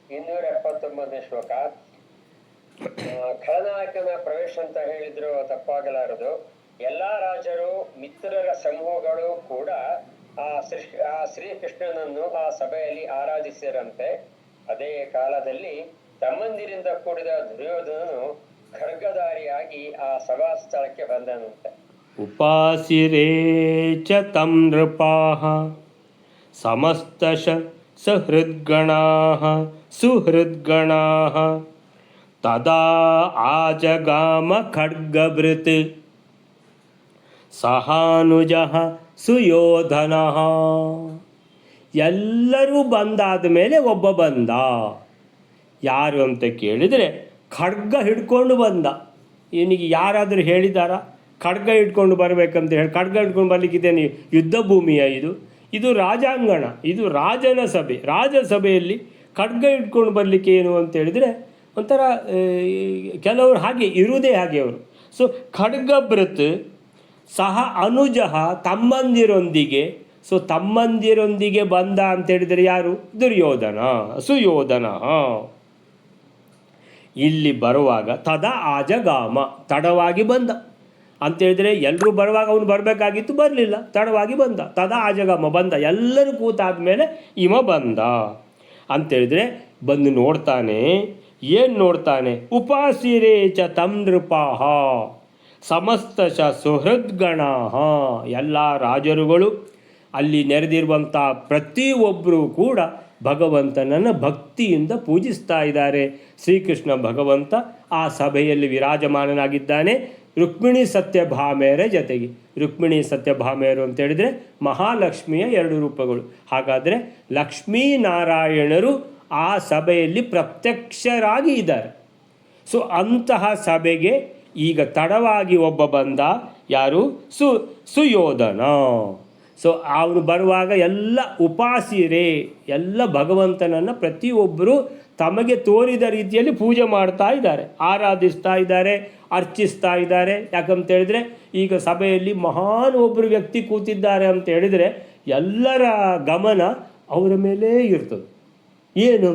279ನೇ ಶ್ಲೋಕ. ಖಳನಾಯಕನ ಪ್ರವೇಶ ಅಂತ ಹೇಳಿದ್ರು ತಪ್ಪಾಗಲಾರದು. ಎಲ್ಲಾ ರಾಜರು ಮಿತ್ರರ ಸಮೂಹಗಳು ಕೂಡ ಆ ಶ್ರೀಕೃಷ್ಣನನ್ನು ಆ ಸಭೆಯಲ್ಲಿ ಆರಾಧಿಸಿರಂತೆ. ಅದೇ ಕಾಲದಲ್ಲಿ ತಮ್ಮಂದಿರಿಂದ ಕೂಡಿದ ದುರ್ಯೋಧನನು ಖಡ್ಗಧಾರಿಯಾಗಿ ಆ ಸಭಾ ಸ್ಥಳಕ್ಕೆ ಬಂದನಂತೆ. ಉಪಾಸಿರೇ ಚ ತಂ ನೃಪಾಃ ಸಮಸ್ತಶಃ ಸಹೃದ್ಗಣಾಃ ಸುಹೃದ್ಗಣಾಃ ತದಾ ಆಜಗಾಮ ಖಡ್ಗಭೃತ್ ಸಹಾನುಜಃ ಸುಯೋಧನಃ. ಎಲ್ಲರೂ ಬಂದಾದ ಮೇಲೆ ಒಬ್ಬ ಬಂದ. ಯಾರು ಅಂತ ಕೇಳಿದರೆ ಖಡ್ಗ ಹಿಡ್ಕೊಂಡು ಬಂದ. ಇವನಿಗೆ ಯಾರಾದರೂ ಹೇಳಿದಾರ ಖಡ್ಗ ಹಿಡ್ಕೊಂಡು ಬರಬೇಕಂತ ಹೇಳಿ? ಖಡ್ಗ ಹಿಡ್ಕೊಂಡು ಬರಲಿಕ್ಕಿದ್ದೇನೆ ಯುದ್ಧ ಭೂಮಿಯ ಇದು ರಾಜಾಂಗಣ, ಇದು ರಾಜನ ಸಭೆ. ರಾಜಸಭೆಯಲ್ಲಿ ಖಡ್ಗ ಹಿಡ್ಕೊಂಡು ಬರಲಿಕ್ಕೆ ಏನು ಅಂತ ಹೇಳಿದರೆ ಒಂಥರ ಕೆಲವರು ಹಾಗೆ ಇರುವುದೇ ಹಾಗೆ ಅವರು. ಸೊ ಖಡ್ಗಭೃತ್ ಸಹ ಅನುಜಃ, ತಮ್ಮಂದಿರೊಂದಿಗೆ. ಸೊ ತಮ್ಮಂದಿರೊಂದಿಗೆ ಬಂದ ಅಂತೇಳಿದರೆ ಯಾರು? ದುರ್ಯೋಧನ, ಸುಯೋಧನ. ಇಲ್ಲಿ ಬರುವಾಗ ತದಾ ಆಜಗಾಮ, ತಡವಾಗಿ ಬಂದ ಅಂತೇಳಿದರೆ ಎಲ್ಲರೂ ಬರುವಾಗ ಅವನು ಬರಬೇಕಾಗಿತ್ತು, ಬರಲಿಲ್ಲ, ತಡವಾಗಿ ಬಂದ. ತದಾ ಆಜಗಾಮ, ಬಂದ. ಎಲ್ಲರೂ ಕೂತಾದ ಮೇಲೆ ಇವ ಬಂದ ಅಂತೇಳಿದರೆ ಬಂದು ನೋಡ್ತಾನೆ. ಏನು ನೋಡ್ತಾನೆ? ಉಪಾಸಿರೇ ಚ ತಂ ನೃಪಾಃ ಸಮಸ್ತಶ ಸುಹೃದ್ಗಣಾಃ, ಎಲ್ಲ ರಾಜರುಗಳು ಅಲ್ಲಿ ನೆರೆದಿರುವಂಥ ಪ್ರತಿಯೊಬ್ಬರೂ ಕೂಡ ಭಗವಂತನನ್ನು ಭಕ್ತಿಯಿಂದ ಪೂಜಿಸ್ತಾ ಇದ್ದಾರೆ. ಶ್ರೀಕೃಷ್ಣ ಭಗವಂತ ಆ ಸಭೆಯಲ್ಲಿ ವಿರಾಜಮಾನನಾಗಿದ್ದಾನೆ ರುಕ್ಮಿಣಿ ಸತ್ಯಭಾಮೆಯರ ಜೊತೆಗೆ. ರುಕ್ಮಿಣಿ ಸತ್ಯಭಾಮೆಯರು ಅಂತೇಳಿದರೆ ಮಹಾಲಕ್ಷ್ಮಿಯ 2 ರೂಪಗಳು. ಹಾಗಾದರೆ ಲಕ್ಷ್ಮೀನಾರಾಯಣರು ಆ ಸಭೆಯಲ್ಲಿ ಪ್ರತ್ಯಕ್ಷರಾಗಿ ಇದ್ದಾರೆ. ಸೊ ಅಂತಹ ಸಭೆಗೆ ಈಗ ತಡವಾಗಿ ಒಬ್ಬ ಬಂದ. ಯಾರು? ಸುಯೋಧನ. ಸೊ ಅವನು ಬರುವಾಗ ಎಲ್ಲ ಉಪಾಸಿರೇ, ಎಲ್ಲ ಭಗವಂತನನ್ನು ಪ್ರತಿಯೊಬ್ಬರು ತಮಗೆ ತೋರಿದ ರೀತಿಯಲ್ಲಿ ಪೂಜೆ ಮಾಡ್ತಾ ಇದ್ದಾರೆ, ಆರಾಧಿಸ್ತಾ ಇದ್ದಾರೆ, ಅರ್ಚಿಸ್ತಾ ಇದ್ದಾರೆ. ಯಾಕಂತ ಹೇಳಿದರೆ ಈಗ ಸಭೆಯಲ್ಲಿ ಮಹಾನ್ ಒಬ್ಬರು ವ್ಯಕ್ತಿ ಕೂತಿದ್ದಾರೆ ಅಂತ ಹೇಳಿದರೆ ಎಲ್ಲರ ಗಮನ ಅವರ ಮೇಲೇ ಇರ್ತದೆ. ಏನು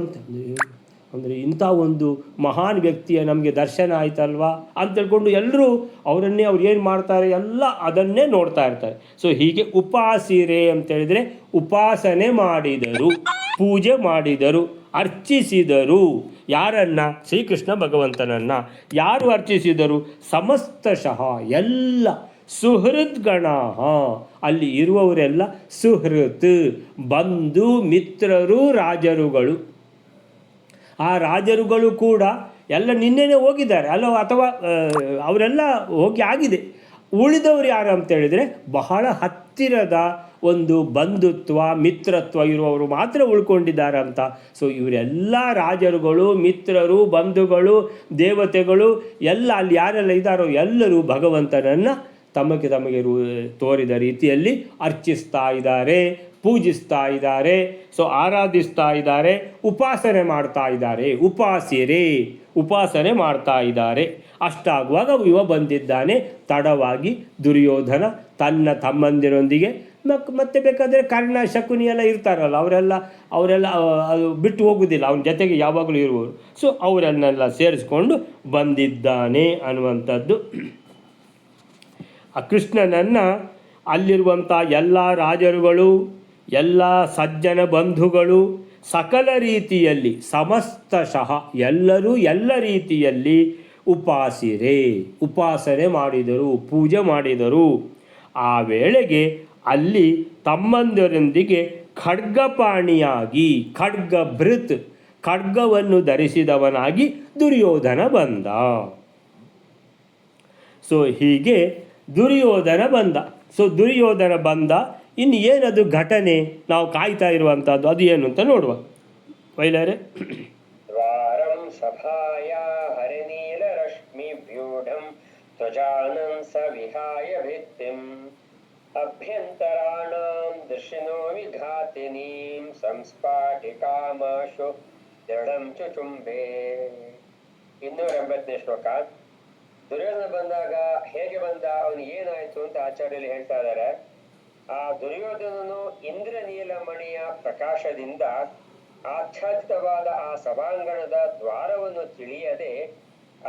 ಅಂದರೆ ಇಂಥ ಒಂದು ಮಹಾನ್ ವ್ಯಕ್ತಿಯ ನಮಗೆ ದರ್ಶನ ಆಯ್ತಲ್ವಾ ಅಂತ ತಿಳ್ಕೊಂಡು ಎಲ್ಲರೂ ಅವರನ್ನೇ ಅವ್ರು ಏನು ಮಾಡ್ತಾರೆ ಎಲ್ಲ ಅದನ್ನೇ ನೋಡ್ತಾ ಇರ್ತಾರೆ. ಸೊ ಹೀಗೆ ಉಪಾಸಿರೆ ಅಂತೇಳಿದರೆ ಉಪಾಸನೆ ಮಾಡಿದರು, ಪೂಜೆ ಮಾಡಿದರು, ಅರ್ಚಿಸಿದರು. ಯಾರನ್ನ? ಶ್ರೀಕೃಷ್ಣ ಭಗವಂತನನ್ನು. ಯಾರು ಅರ್ಚಿಸಿದರು? ಸಮಸ್ತಶಃ ಎಲ್ಲ ಸುಹೃದ್ಗಣ, ಅಲ್ಲಿ ಇರುವವರೆಲ್ಲ ಸುಹೃತ್, ಬಂಧು ಮಿತ್ರರು, ರಾಜರುಗಳು. ಆ ರಾಜರುಗಳು ಕೂಡ ಎಲ್ಲ ನಿನ್ನೆನೇ ಹೋಗಿದ್ದಾರೆ ಅಲ್ಲೋ, ಅಥವಾ ಅವರೆಲ್ಲ ಹೋಗಿ ಆಗಿದೆ. ಉಳಿದವರು ಯಾರು ಅಂತ ಹೇಳಿದರೆ ಬಹಳ ಹತ್ತಿರದ ಒಂದು ಬಂಧುತ್ವ ಮಿತ್ರತ್ವ ಇರುವವರು ಮಾತ್ರ ಉಳ್ಕೊಂಡಿದ್ದಾರೆ ಅಂತ. ಸೊ ಇವರೆಲ್ಲ ರಾಜರುಗಳು, ಮಿತ್ರರು, ಬಂಧುಗಳು, ದೇವತೆಗಳು ಎಲ್ಲ ಅಲ್ಲಿ ಯಾರೆಲ್ಲ ಇದ್ದಾರೋ ಎಲ್ಲರೂ ಭಗವಂತನನ್ನು ತಮಗೆ ತೋರಿದ ರೀತಿಯಲ್ಲಿ ಅರ್ಚಿಸ್ತಾ ಇದ್ದಾರೆ, ಪೂಜಿಸ್ತಾ ಇದ್ದಾರೆ, ಸೊ ಆರಾಧಿಸ್ತಾ ಇದ್ದಾರೆ, ಉಪಾಸನೆ ಮಾಡ್ತಾ ಇದ್ದಾರೆ. ಉಪಾಸಿರೇ, ಉಪಾಸನೆ ಮಾಡ್ತಾ ಇದ್ದಾರೆ. ಅಷ್ಟಾಗುವಾಗ ಇವ ಬಂದಿದ್ದಾನೆ ತಡವಾಗಿ. ದುರ್ಯೋಧನ ತನ್ನ ತಮ್ಮಂದಿರೊಂದಿಗೆ ಮತ್ತೆ ಬೇಕಾದರೆ ಕರ್ಣ, ಶಕುನಿ ಎಲ್ಲ ಇರ್ತಾರಲ್ಲ, ಅವರೆಲ್ಲ ಅದು ಬಿಟ್ಟು ಹೋಗುವುದಿಲ್ಲ, ಅವನ ಜೊತೆಗೆ ಯಾವಾಗಲೂ ಇರುವವರು. ಸೊ ಅವರನ್ನೆಲ್ಲ ಸೇರಿಸ್ಕೊಂಡು ಬಂದಿದ್ದಾನೆ ಅನ್ನುವಂಥದ್ದು. ಆ ಕೃಷ್ಣನನ್ನು ಅಲ್ಲಿರುವಂಥ ಎಲ್ಲ ರಾಜರುಗಳು, ಎಲ್ಲ ಸಜ್ಜನ ಬಂಧುಗಳು ಸಕಲ ರೀತಿಯಲ್ಲಿ ಸಮಸ್ತಶಃ ಎಲ್ಲರೂ ಎಲ್ಲ ರೀತಿಯಲ್ಲಿ ಉಪಾಸಿರೇ, ಉಪಾಸನೆ ಮಾಡಿದರು, ಪೂಜೆ ಮಾಡಿದರು. ಆ ವೇಳೆಗೆ ಅಲ್ಲಿ ತಮ್ಮಂದರೊಂದಿಗೆ ಖಡ್ಗಪಾಣಿಯಾಗಿ, ಖಡ್ಗಭೃತ್, ಖಡ್ಗವನ್ನು ಧರಿಸಿದವನಾಗಿ ದುರ್ಯೋಧನ ಬಂದ. ಸೊ ಹೀಗೆ ದುರ್ಯೋಧನ ಬಂದ. ಸೊ ದುರ್ಯೋಧನ ಬಂದ. ಇನ್ನು ಏನದು ಘಟನೆ ನಾವು ಕಾಯ್ತಾ ಇರುವಂಥದ್ದು, ಅದು ಏನು ಅಂತ ನೋಡುವ. ವೈಲಾರೆ ದ್ವಾರಂ ಸಭಾಯ ಹರಿನೀಲ ರಶ್ಮಿ ವ್ಯೂಢಂ ತ್ವಜಾನಂ ಸವಿಹಾಯ ಭಿತ್ತಿಂ ಅಭ್ಯಂತರಾಣಾಂ ದೃಶಿನೋ ವಿಘಾತಿನೀಂ ಸಂಸ್ಫಾಟಿಕಾಮಾಶು ದೃಢಂ ಚುಚುಂಬೆ. 280ನೇ ಶ್ಲೋಕ. ದುರ್ಯೋಧನ ಬಂದಾಗ ಹೇಗೆ ಬಂದ, ಅವನಿಗೆ ಏನಾಯಿತು ಅಂತ ಆಚಾರ್ಯರು ಹೇಳ್ತಾ ಇದ್ದಾರೆ. ಆ ದುರ್ಯೋಧನನು ಇಂದ್ರನೀಲಮಣಿಯ ಪ್ರಕಾಶದಿಂದ ಆಚ್ಛಾದಿತವಾದ ಆ ಸಭಾಂಗಣದ ದ್ವಾರವನ್ನು ತಿಳಿಯದೆ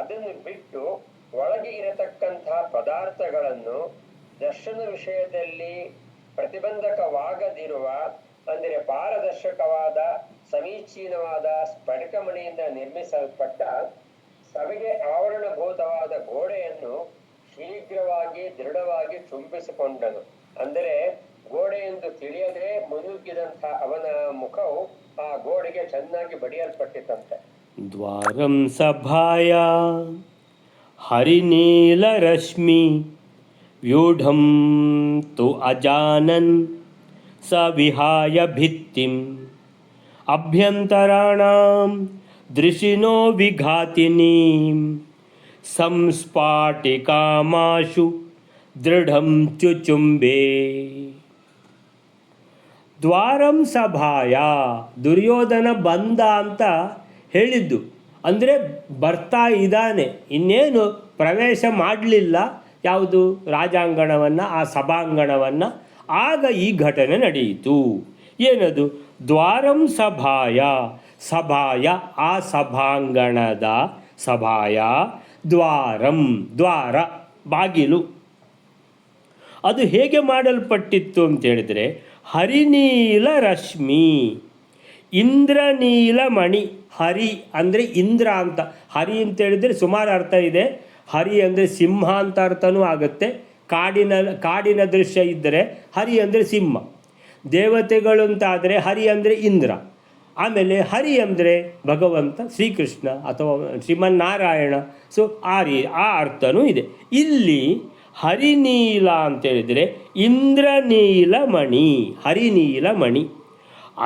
ಅದನ್ನು ಬಿಟ್ಟು ಒಳಗೆ ಇರತಕ್ಕಂತಹ ಪದಾರ್ಥಗಳನ್ನು ದರ್ಶನ ವಿಷಯದಲ್ಲಿ ಪ್ರತಿಬಂಧಕವಾಗದಿರುವ, ಅಂದರೆ ಪಾರದರ್ಶಕವಾದ ಸಮೀಚೀನವಾದ ಸ್ಫಟಿಕಮಣಿಯಿಂದ ನಿರ್ಮಿಸಲ್ಪಟ್ಟ ಸಭೆಗೆ ಆವರಣಭೂತವಾದ ಗೋಡೆಯನ್ನು ಶೀಘ್ರವಾಗಿ ದೃಢವಾಗಿ ಚುಂಬಿಸಿಕೊಂಡನು. ಅಂದರೆ ಗೋಡೆ ಎಂದು ತಿಳಿಯದೆ ಮುನುಗ್ಗಿದಂಥ ಅವನ ಮುಖವು ಆ ಗೋಡೆಗೆ ಚೆನ್ನಾಗಿ ಬಡಿಯಲ್ಪಟ್ಟಿತ್ತಂತೆ. ದ್ವಾರಂ ಸಭಾಯ ಹರಿನೀಲ ರಶ್ಮಿ ವ್ಯೂಢಂ ತು ಅಜಾನನ್ ಸ ವಿಹಾಯ ಭಿತ್ತಿಂ ಅಭ್ಯಂತರಾಣಾಂ ದೃಶಿನೋ ವಿಘಾತಿನೀಂ ಸಂಸ್ಫಾಟಿಕಾಮಾಶು ದೃಢಂ ಚುಚುಂಬೆ. ದ್ವಾರಂ ಸಭಾಯ, ದುರ್ಯೋಧನ ಬಂದ ಅಂತ ಹೇಳಿದ್ದು, ಅಂದರೆ ಬರ್ತಾ ಇದ್ದಾನೆ, ಇನ್ನೇನು ಪ್ರವೇಶ ಮಾಡಲಿಲ್ಲ ಯಾವುದು ರಾಜಾಂಗಣವನ್ನು, ಆ ಸಭಾಂಗಣವನ್ನು. ಆಗ ಈ ಘಟನೆ ನಡೆಯಿತು. ಏನದು? ದ್ವಾರಂ ಸಭಾಯ, ಸಭಾಯ ಆ ಸಭಾಂಗಣದ, ಸಭಾಯ ದ್ವಾರಂ, ದ್ವಾರ ಬಾಗಿಲು. ಅದು ಹೇಗೆ ಮಾಡಲ್ಪಟ್ಟಿತ್ತು ಅಂತೇಳಿದರೆ ಹರಿನೀಲ ರಶ್ಮಿ, ಇಂದ್ರನೀಲಮಣಿ. ಹರಿ ಅಂದರೆ ಇಂದ್ರ ಅಂತ. ಹರಿ ಅಂತ ಹೇಳಿದರೆ ಸುಮಾರು ಅರ್ಥ ಇದೆ. ಹರಿ ಅಂದರೆ ಸಿಂಹ ಅಂತ ಅರ್ಥನೂ ಆಗುತ್ತೆ. ಕಾಡಿನ ದೃಶ್ಯ ಇದ್ದರೆ ಹರಿ ಅಂದರೆ ಸಿಂಹ. ದೇವತೆಗಳು ಅಂತಾದರೆ ಹರಿ ಅಂದರೆ ಇಂದ್ರ. ಆಮೇಲೆ ಹರಿ ಅಂದರೆ ಭಗವಂತ ಶ್ರೀಕೃಷ್ಣ ಅಥವಾ ಶ್ರೀಮನ್ನಾರಾಯಣ. ಸೊ ಆ ಅರ್ಥನೂ ಇದೆ. ಇಲ್ಲಿ ಹರಿನೀಲ ಅಂತೇಳಿದರೆ ಇಂದ್ರನೀಲಮಣಿ, ಹರಿನೀಲಮಣಿ.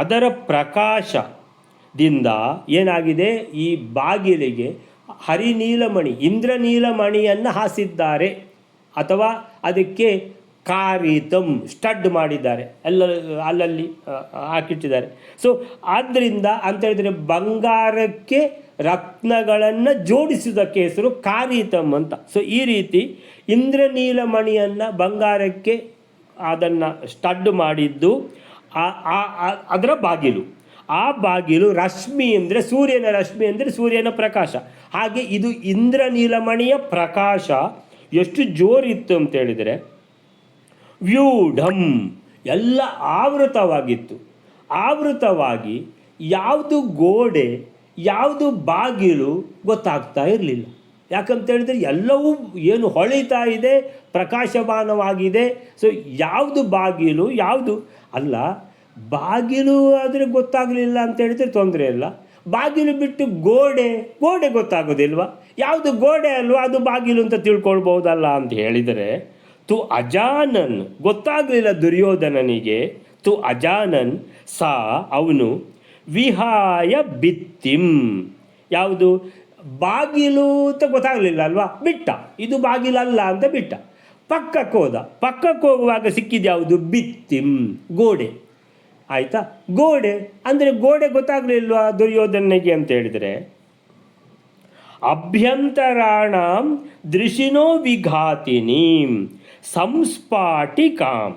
ಅದರ ಪ್ರಕಾಶದಿಂದ ಏನಾಗಿದೆ, ಈ ಬಾಗಿಲಿಗೆ ಹರಿನೀಲಮಣಿ, ಇಂದ್ರನೀಲಮಣಿಯನ್ನು ಹಾಸಿದ್ದಾರೆ, ಅಥವಾ ಅದಕ್ಕೆ ಕಾರಿತಂ ಸ್ಟಡ್ ಮಾಡಿದ್ದಾರೆ, ಅಲ್ಲಲ್ಲಿ ಹಾಕಿಟ್ಟಿದ್ದಾರೆ. ಸೊ ಆದ್ದರಿಂದ ಅಂತ ಹೇಳಿದರೆ ಬಂಗಾರಕ್ಕೆ ರತ್ನಗಳನ್ನು ಜೋಡಿಸಿದ್ದಕ್ಕೆ ಹೆಸರು ಕಾರಿತಂ ಅಂತ. ಸೊ ಈ ರೀತಿ ಇಂದ್ರನೀಲಮಣಿಯನ್ನು ಬಂಗಾರಕ್ಕೆ ಅದನ್ನು ಸ್ಟಡ್ ಮಾಡಿದ್ದು ಅದರ ಬಾಗಿಲು. ಆ ಬಾಗಿಲು ರಶ್ಮಿ ಅಂದರೆ ಸೂರ್ಯನ ರಶ್ಮಿ ಅಂದರೆ ಸೂರ್ಯನ ಪ್ರಕಾಶ. ಹಾಗೆ ಇದು ಇಂದ್ರನೀಲಮಣಿಯ ಪ್ರಕಾಶ ಎಷ್ಟು ಜೋರಿತ್ತು ಅಂತೇಳಿದರೆ ವ್ಯೂಢಂ ಎಲ್ಲ ಆವೃತವಾಗಿತ್ತು. ಆವೃತವಾಗಿ ಯಾವುದು ಗೋಡೆ ಯಾವುದು ಬಾಗಿಲು ಗೊತ್ತಾಗ್ತಾ ಇರಲಿಲ್ಲ. ಯಾಕಂತೇಳಿದರೆ ಎಲ್ಲವೂ ಏನು ಹೊಳಿತಾ ಇದೆ, ಪ್ರಕಾಶಮಾನವಾಗಿದೆ. ಸೊ ಯಾವುದು ಬಾಗಿಲು ಯಾವುದು ಅಲ್ಲ. ಬಾಗಿಲು ಆದರೆ ಗೊತ್ತಾಗಲಿಲ್ಲ ಅಂತೇಳಿದರೆ ತೊಂದರೆ ಇಲ್ಲ. ಬಾಗಿಲು ಬಿಟ್ಟು ಗೋಡೆ ಗೊತ್ತಾಗೋದಿಲ್ವ? ಯಾವುದು ಗೋಡೆ ಅಲ್ವಾ ಅದು ಬಾಗಿಲು ಅಂತ ತಿಳ್ಕೊಳ್ಬೋದಲ್ಲ ಅಂತ ಹೇಳಿದರೆ ತು ಅಜಾನನ್ ಗೊತ್ತಾಗಲಿಲ್ಲ ದುರ್ಯೋಧನನಿಗೆ. ತು ಅಜಾನನ್ ಸಾ ಅವನು ವಿಹಾಯ ಭಿತ್ತಿಂ ಯಾವುದು ಬಾಗಿಲು ಅಂತ ಗೊತ್ತಾಗಲಿಲ್ಲ ಅಲ್ವಾ, ಬಿಟ್ಟ. ಇದು ಬಾಗಿಲಲ್ಲ ಅಂತ ಬಿಟ್ಟ. ಪಕ್ಕಕ್ಕೆ ಹೋದ. ಪಕ್ಕಕ್ಕೆ ಹೋಗುವಾಗ ಸಿಕ್ಕಿದ್ದು ಯಾವುದು? ಭಿತ್ತಿಂ ಗೋಡೆ. ಆಯಿತಾ? ಗೋಡೆ ಅಂದರೆ ಗೋಡೆ ಗೊತ್ತಾಗಲಿಲ್ವಾ ದುರ್ಯೋಧನಿಗೆ ಅಂತ ಹೇಳಿದರೆ ಅಭ್ಯಂತರಾಣಂ ದೃಶಿನೋ ವಿಘಾತಿನೀಂ ಸಂಸ್ಫಾಟಿಕಾಂ.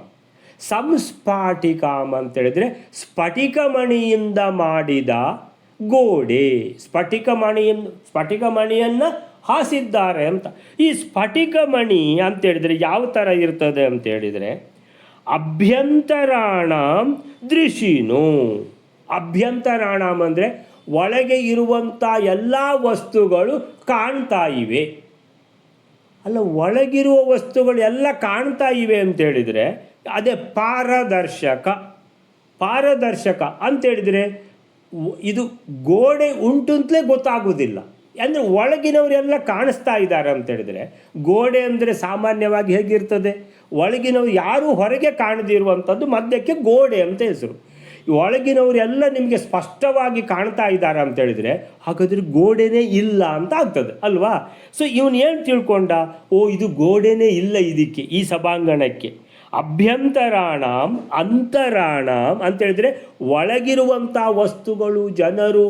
ಸಂಸ್ಫಾಟಿಕಾಂ ಅಂತೇಳಿದರೆ ಸ್ಫಟಿಕಮಣಿಯಿಂದ ಮಾಡಿದ ಗೋಡೆ. ಸ್ಫಟಿಕಮಣಿಯನ್ನು ಹಾಸಿದ್ದಾರೆ ಅಂತ. ಈ ಸ್ಫಟಿಕಮಣಿ ಅಂತೇಳಿದರೆ ಯಾವ ಥರ ಇರ್ತದೆ ಅಂತೇಳಿದರೆ ಅಭ್ಯಂತರಾಣಂ ದೃಶಿನೋ. ಅಭ್ಯಂತರಾಣಂ ಅಂದರೆ ಒಳಗೆ ಇರುವಂಥ ಎಲ್ಲ ವಸ್ತುಗಳು ಕಾಣ್ತಾ ಇವೆ. ಅಲ್ಲ, ಒಳಗಿರುವ ವಸ್ತುಗಳು ಎಲ್ಲ ಕಾಣ್ತಾ ಇವೆ ಅಂತೇಳಿದರೆ ಅದೇ ಪಾರದರ್ಶಕ. ಪಾರದರ್ಶಕ ಅಂತೇಳಿದರೆ ಇದು ಗೋಡೆ ಉಂಟು ಅಂತಲೇ ಗೊತ್ತಾಗೋದಿಲ್ಲ. ಅಂದರೆ ಒಳಗಿನವರೆಲ್ಲ ಕಾಣಿಸ್ತಾ ಇದ್ದಾರೆ ಅಂತೇಳಿದರೆ ಗೋಡೆ ಅಂದರೆ ಸಾಮಾನ್ಯವಾಗಿ ಹೇಗಿರ್ತದೆ, ಒಳಗಿನವರು ಯಾರೂ ಹೊರಗೆ ಕಾಣದಿರುವಂಥದ್ದು ಮಧ್ಯಕ್ಕೆ ಗೋಡೆ ಅಂತ ಹೆಸರು. ಒಳಗಿನವರೆಲ್ಲ ನಿಮಗೆ ಸ್ಪಷ್ಟವಾಗಿ ಕಾಣ್ತಾ ಇದ್ದಾರೆ ಅಂತೇಳಿದರೆ ಹಾಗಾದರೆ ಗೋಡೆನೇ ಇಲ್ಲ ಅಂತ ಆಗ್ತದೆ ಅಲ್ವಾ. ಸೊ ಇವನು ಏನು ತಿಳ್ಕೊಂಡ, ಇದು ಗೋಡೆನೇ ಇಲ್ಲ ಇದಕ್ಕೆ, ಈ ಸಭಾಂಗಣಕ್ಕೆ. ಅಭ್ಯಂತರಾಣಂ ಅಂತರಾಣಂ ಅಂತೇಳಿದರೆ ಒಳಗಿರುವಂಥ ವಸ್ತುಗಳು, ಜನರು,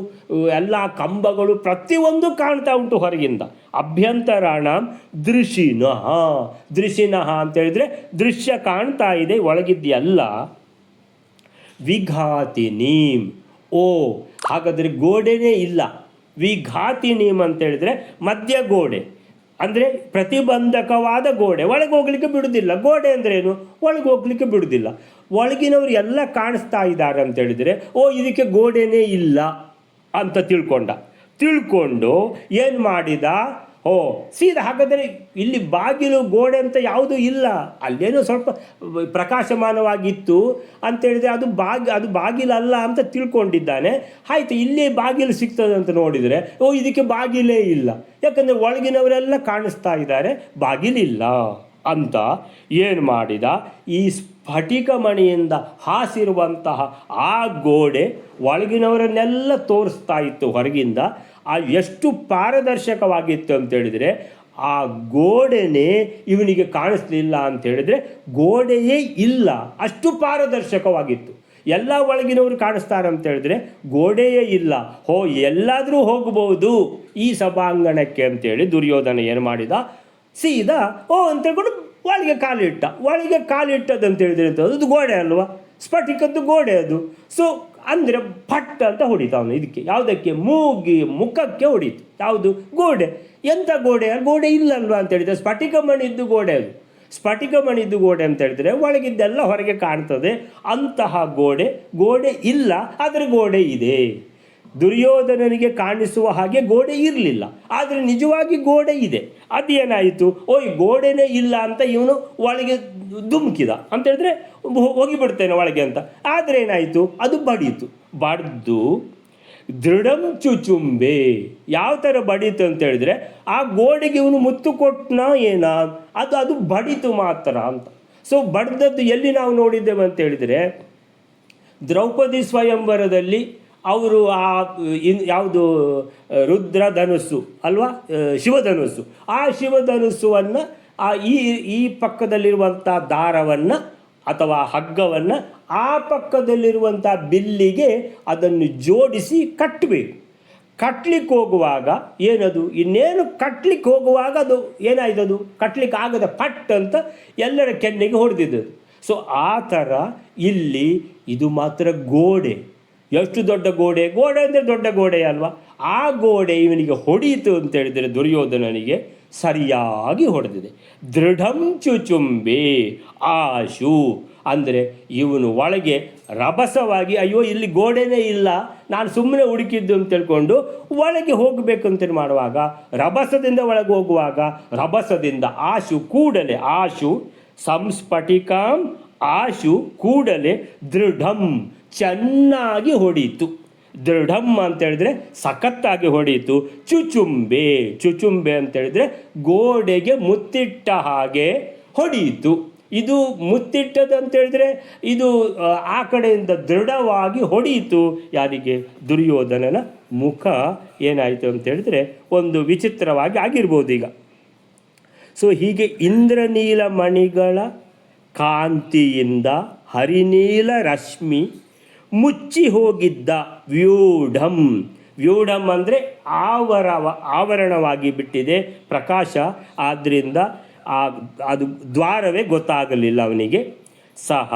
ಎಲ್ಲ ಕಂಬಗಳು ಪ್ರತಿಯೊಂದು ಕಾಣ್ತಾ ಉಂಟು ಹೊರಗಿಂದ. ಅಭ್ಯಂತರಾಣಂ ದೃಶಿನಃ. ದೃಶಿನಃ ಅಂತೇಳಿದರೆ ದೃಶ್ಯ ಕಾಣ್ತಾ ಇದೆ, ಒಳಗಿದ್ದೆಲ್ಲ. ವಿಘಾತಿನೀಂ ಹಾಗಾದರೆ ಗೋಡೆನೇ ಇಲ್ಲ. ವಿಘಾತಿನೀಂ ಅಂತೇಳಿದರೆ ಮಧ್ಯ ಗೋಡೆ ಅಂದರೆ ಪ್ರತಿಬಂಧಕವಾದ ಗೋಡೆ, ಒಳಗೆ ಹೋಗ್ಲಿಕ್ಕೆ ಬಿಡುವುದಿಲ್ಲ. ಗೋಡೆ ಅಂದ್ರೇನು? ಒಳಗೆ ಹೋಗ್ಲಿಕ್ಕೆ ಬಿಡುವುದಿಲ್ಲ. ಒಳಗಿನವರು ಎಲ್ಲ ಕಾಣಿಸ್ತಾ ಇದ್ದಾರೆ ಅಂತೇಳಿದರೆ ಇದಕ್ಕೆ ಗೋಡೆನೇ ಇಲ್ಲ ಅಂತ ತಿಳ್ಕೊಂಡು ಏನು ಮಾಡಿದ, ಸೀದಾ ಹಾಗಾದರೆ ಇಲ್ಲಿ ಬಾಗಿಲು ಗೋಡೆ ಅಂತ ಯಾವುದೂ ಇಲ್ಲ, ಅಲ್ಲೇನೋ ಸ್ವಲ್ಪ ಪ್ರಕಾಶಮಾನವಾಗಿತ್ತು ಅಂತೇಳಿದರೆ ಅದು ಬಾಗಿಲಲ್ಲ ಅಂತ ತಿಳ್ಕೊಂಡಿದ್ದಾನೆ. ಆಯಿತು, ಇಲ್ಲೇ ಬಾಗಿಲು ಸಿಗ್ತದೆ ಅಂತ ನೋಡಿದರೆ ಇದಕ್ಕೆ ಬಾಗಿಲೇ ಇಲ್ಲ, ಯಾಕಂದರೆ ಒಳಗಿನವರೆಲ್ಲ ಕಾಣಿಸ್ತಾ ಇದ್ದಾರೆ, ಬಾಗಿಲಿಲ್ಲ ಅಂತ ಏನು ಮಾಡಿದ, ಈ ಸ್ಫಟಿಕಮಣಿಯಿಂದ ಹಾಸಿರುವಂತಹ ಆ ಗೋಡೆ ಒಳಗಿನವರನ್ನೆಲ್ಲ ತೋರಿಸ್ತಾ ಇತ್ತು ಹೊರಗಿಂದ. ಎಷ್ಟು ಪಾರದರ್ಶಕವಾಗಿತ್ತು ಅಂತೇಳಿದರೆ ಆ ಗೋಡೆನೇ ಇವನಿಗೆ ಕಾಣಿಸ್ಲಿಲ್ಲ ಅಂತೇಳಿದರೆ ಗೋಡೆಯೇ ಇಲ್ಲ, ಅಷ್ಟು ಪಾರದರ್ಶಕವಾಗಿತ್ತು. ಎಲ್ಲ ಒಳಗಿನವರು ಕಾಣಿಸ್ತಾರೆ ಅಂತೇಳಿದ್ರೆ ಗೋಡೆಯೇ ಇಲ್ಲ. ಎಲ್ಲಾದರೂ ಹೋಗಬಹುದು ಈ ಸಭಾಂಗಣಕ್ಕೆ ಅಂತೇಳಿ ದುರ್ಯೋಧನ ಏನು ಮಾಡಿದ, ಸೀದಾ ಅಂತೇಳ್ಕೊಂಡು ಒಳಗೆ ಕಾಲಿಟ್ಟದಂತೇಳಿದ್ರೆ ಅದು ಗೋಡೆ ಅಲ್ವಾ, ಸ್ಫಟಿಕದ್ದು ಗೋಡೆ ಅದು. ಸೊ ಅಂದರೆ ಪಟ್ ಅಂತ ಹೊಡಿತ ಅವನು ಇದಕ್ಕೆ, ಯಾವುದಕ್ಕೆ, ಮುಖಕ್ಕೆ ಹೊಡೀತು. ಯಾವುದು? ಗೋಡೆ. ಎಂಥ ಗೋಡೆ? ಗೋಡೆ ಇಲ್ಲಲ್ವಾ ಅಂತ ಹೇಳಿದರೆ ಸ್ಫಟಿಕಮಣಿದ್ದು ಗೋಡೆ ಅದು. ಸ್ಫಟಿಕಮಣಿದ್ದು ಗೋಡೆ ಅಂತ ಹೇಳಿದರೆ ಒಳಗಿದ್ದೆಲ್ಲ ಹೊರಗೆ ಕಾಣ್ತದೆ. ಅಂತಹ ಗೋಡೆ ಇಲ್ಲ, ಆದರೆ ಗೋಡೆ ಇದೆ. ದುರ್ಯೋಧನನಿಗೆ ಕಾಣಿಸುವ ಹಾಗೆ ಗೋಡೆ ಇರಲಿಲ್ಲ, ಆದರೆ ನಿಜವಾಗಿ ಗೋಡೆ ಇದೆ. ಅದೇನಾಯಿತು, ಈ ಗೋಡೆನೇ ಇಲ್ಲ ಅಂತ ಇವನು ಒಳಗೆ ಧುಮುಕಿದ ಅಂತೇಳಿದ್ರೆ ಹೋಗಿಬಿಡ್ತೇನೆ ಒಳಗೆ ಅಂತ. ಆದರೆ ಏನಾಯಿತು, ಅದು ಬಡಿದು ದೃಢಂ ಚುಚುಂಬೆ. ಯಾವ ಥರ ಬಡೀತು ಅಂತೇಳಿದರೆ ಆ ಗೋಡೆಗೆ ಇವನು ಮುತ್ತು ಕೊಟ್ಟನ ಅದು ಬಡಿತು ಮಾತ್ರ ಅಂತ. ಸೊ ಬಡ್ದದ್ದು ಎಲ್ಲಿ ನಾವು ನೋಡಿದ್ದೇವೆ ಅಂತೇಳಿದರೆ ದ್ರೌಪದಿ ಸ್ವಯಂವರದಲ್ಲಿ ಅವರು ಯಾವುದು ರುದ್ರಧನುಸ್ಸು ಅಲ್ವಾ, ಶಿವಧನುಸ್ಸು. ಆ ಶಿವಧನುಸ್ಸುವನ್ನು ಈ ಪಕ್ಕದಲ್ಲಿರುವಂಥ ದಾರವನ್ನು ಅಥವಾ ಹಗ್ಗವನ್ನು ಆ ಪಕ್ಕದಲ್ಲಿರುವಂಥ ಬಿಲ್ಲಿಗೆ ಅದನ್ನು ಜೋಡಿಸಿ ಕಟ್ಟಬೇಕು. ಕಟ್ಲಿಕ್ಕೆ ಹೋಗುವಾಗ ಏನದು ಇನ್ನೇನು ಕಟ್ಲಿಕ್ಕೆ ಹೋಗುವಾಗ ಅದು ಏನಾಯ್ತದು ಕಟ್ಲಿಕ್ಕೆ ಆಗದ ಪಟ್ ಅಂತ ಎಲ್ಲರ ಕೆನ್ನೆಗೆ ಹೊಡೆದಿದ್ದದು. ಸೊ ಆ ಥರ ಇಲ್ಲಿ ಇದು ಮಾತ್ರ ಗೋಡೆ. ಎಷ್ಟು ದೊಡ್ಡ ಗೋಡೆ, ಗೋಡೆ ಅಂದರೆ ದೊಡ್ಡ ಗೋಡೆ ಅಲ್ವಾ. ಆ ಗೋಡೆ ಇವನಿಗೆ ಹೊಡೀತು ಅಂತ ಹೇಳಿದರೆ ದುರ್ಯೋಧನನಿಗೆ ಸರಿಯಾಗಿ ಹೊಡೆದಿದೆ. ದೃಢಂ ಚುಚುಂಬೆ ಆಶು ಅಂದರೆ ಇವನು ಒಳಗೆ ರಭಸವಾಗಿ ಅಯ್ಯೋ ಇಲ್ಲಿ ಗೋಡೆನೇ ಇಲ್ಲ, ನಾನು ಸುಮ್ಮನೆ ಹುಡುಕಿದ್ದು ಅಂತ ತಿಳ್ಕೊಂಡು ಒಳಗೆ ಹೋಗಬೇಕಂತ ಮಾಡುವಾಗ ರಭಸದಿಂದ ಒಳಗೆ ಹೋಗುವಾಗ ರಭಸದಿಂದ ಆಶು ಕೂಡಲೇ ಆಶು ಸಂಸ್ಫಟಿಕಾಂ ಆಶು ಕೂಡಲೇ ದೃಢಂ ಚೆನ್ನಾಗಿ ಹೊಡೀತು. ದೃಢಂ ಅಂತ ಹೇಳಿದ್ರೆ ಸಖತ್ತಾಗಿ ಹೊಡೀತು. ಚುಚುಂಬೆ ಚುಚುಂಬೆ ಅಂತ ಹೇಳಿದ್ರೆ ಗೋಡೆಗೆ ಮುತ್ತಿಟ್ಟ ಹಾಗೆ ಹೊಡೀತು. ಇದು ಮುತ್ತಿಟ್ಟದು ಅಂತ ಹೇಳಿದ್ರೆ ಇದು ಆ ಕಡೆಯಿಂದ ದೃಢವಾಗಿ ಹೊಡೀತು. ಯಾರಿಗೆ? ದುರ್ಯೋಧನನ ಮುಖ ಏನಾಯಿತು ಅಂತ ಹೇಳಿದ್ರೆ ಒಂದು ವಿಚಿತ್ರವಾಗಿ ಆಗಿರ್ಬೋದು ಈಗ. ಸೊ ಹೀಗೆ ಇಂದ್ರನೀಲ ಮಣಿಗಳ ಕಾಂತಿಯಿಂದ ಹರಿನೀಲ ರಶ್ಮಿ ಮುಚ್ಚಿ ಹೋಗಿದ್ದ ವ್ಯೂಢಂ. ವ್ಯೂಢಂ ಅಂದರೆ ಆವರಣವಾಗಿ ಬಿಟ್ಟಿದೆ ಪ್ರಕಾಶ, ಆದ್ದರಿಂದ ಅದು ದ್ವಾರವೇ ಗೊತ್ತಾಗಲಿಲ್ಲ ಅವನಿಗೆ. ಸಹ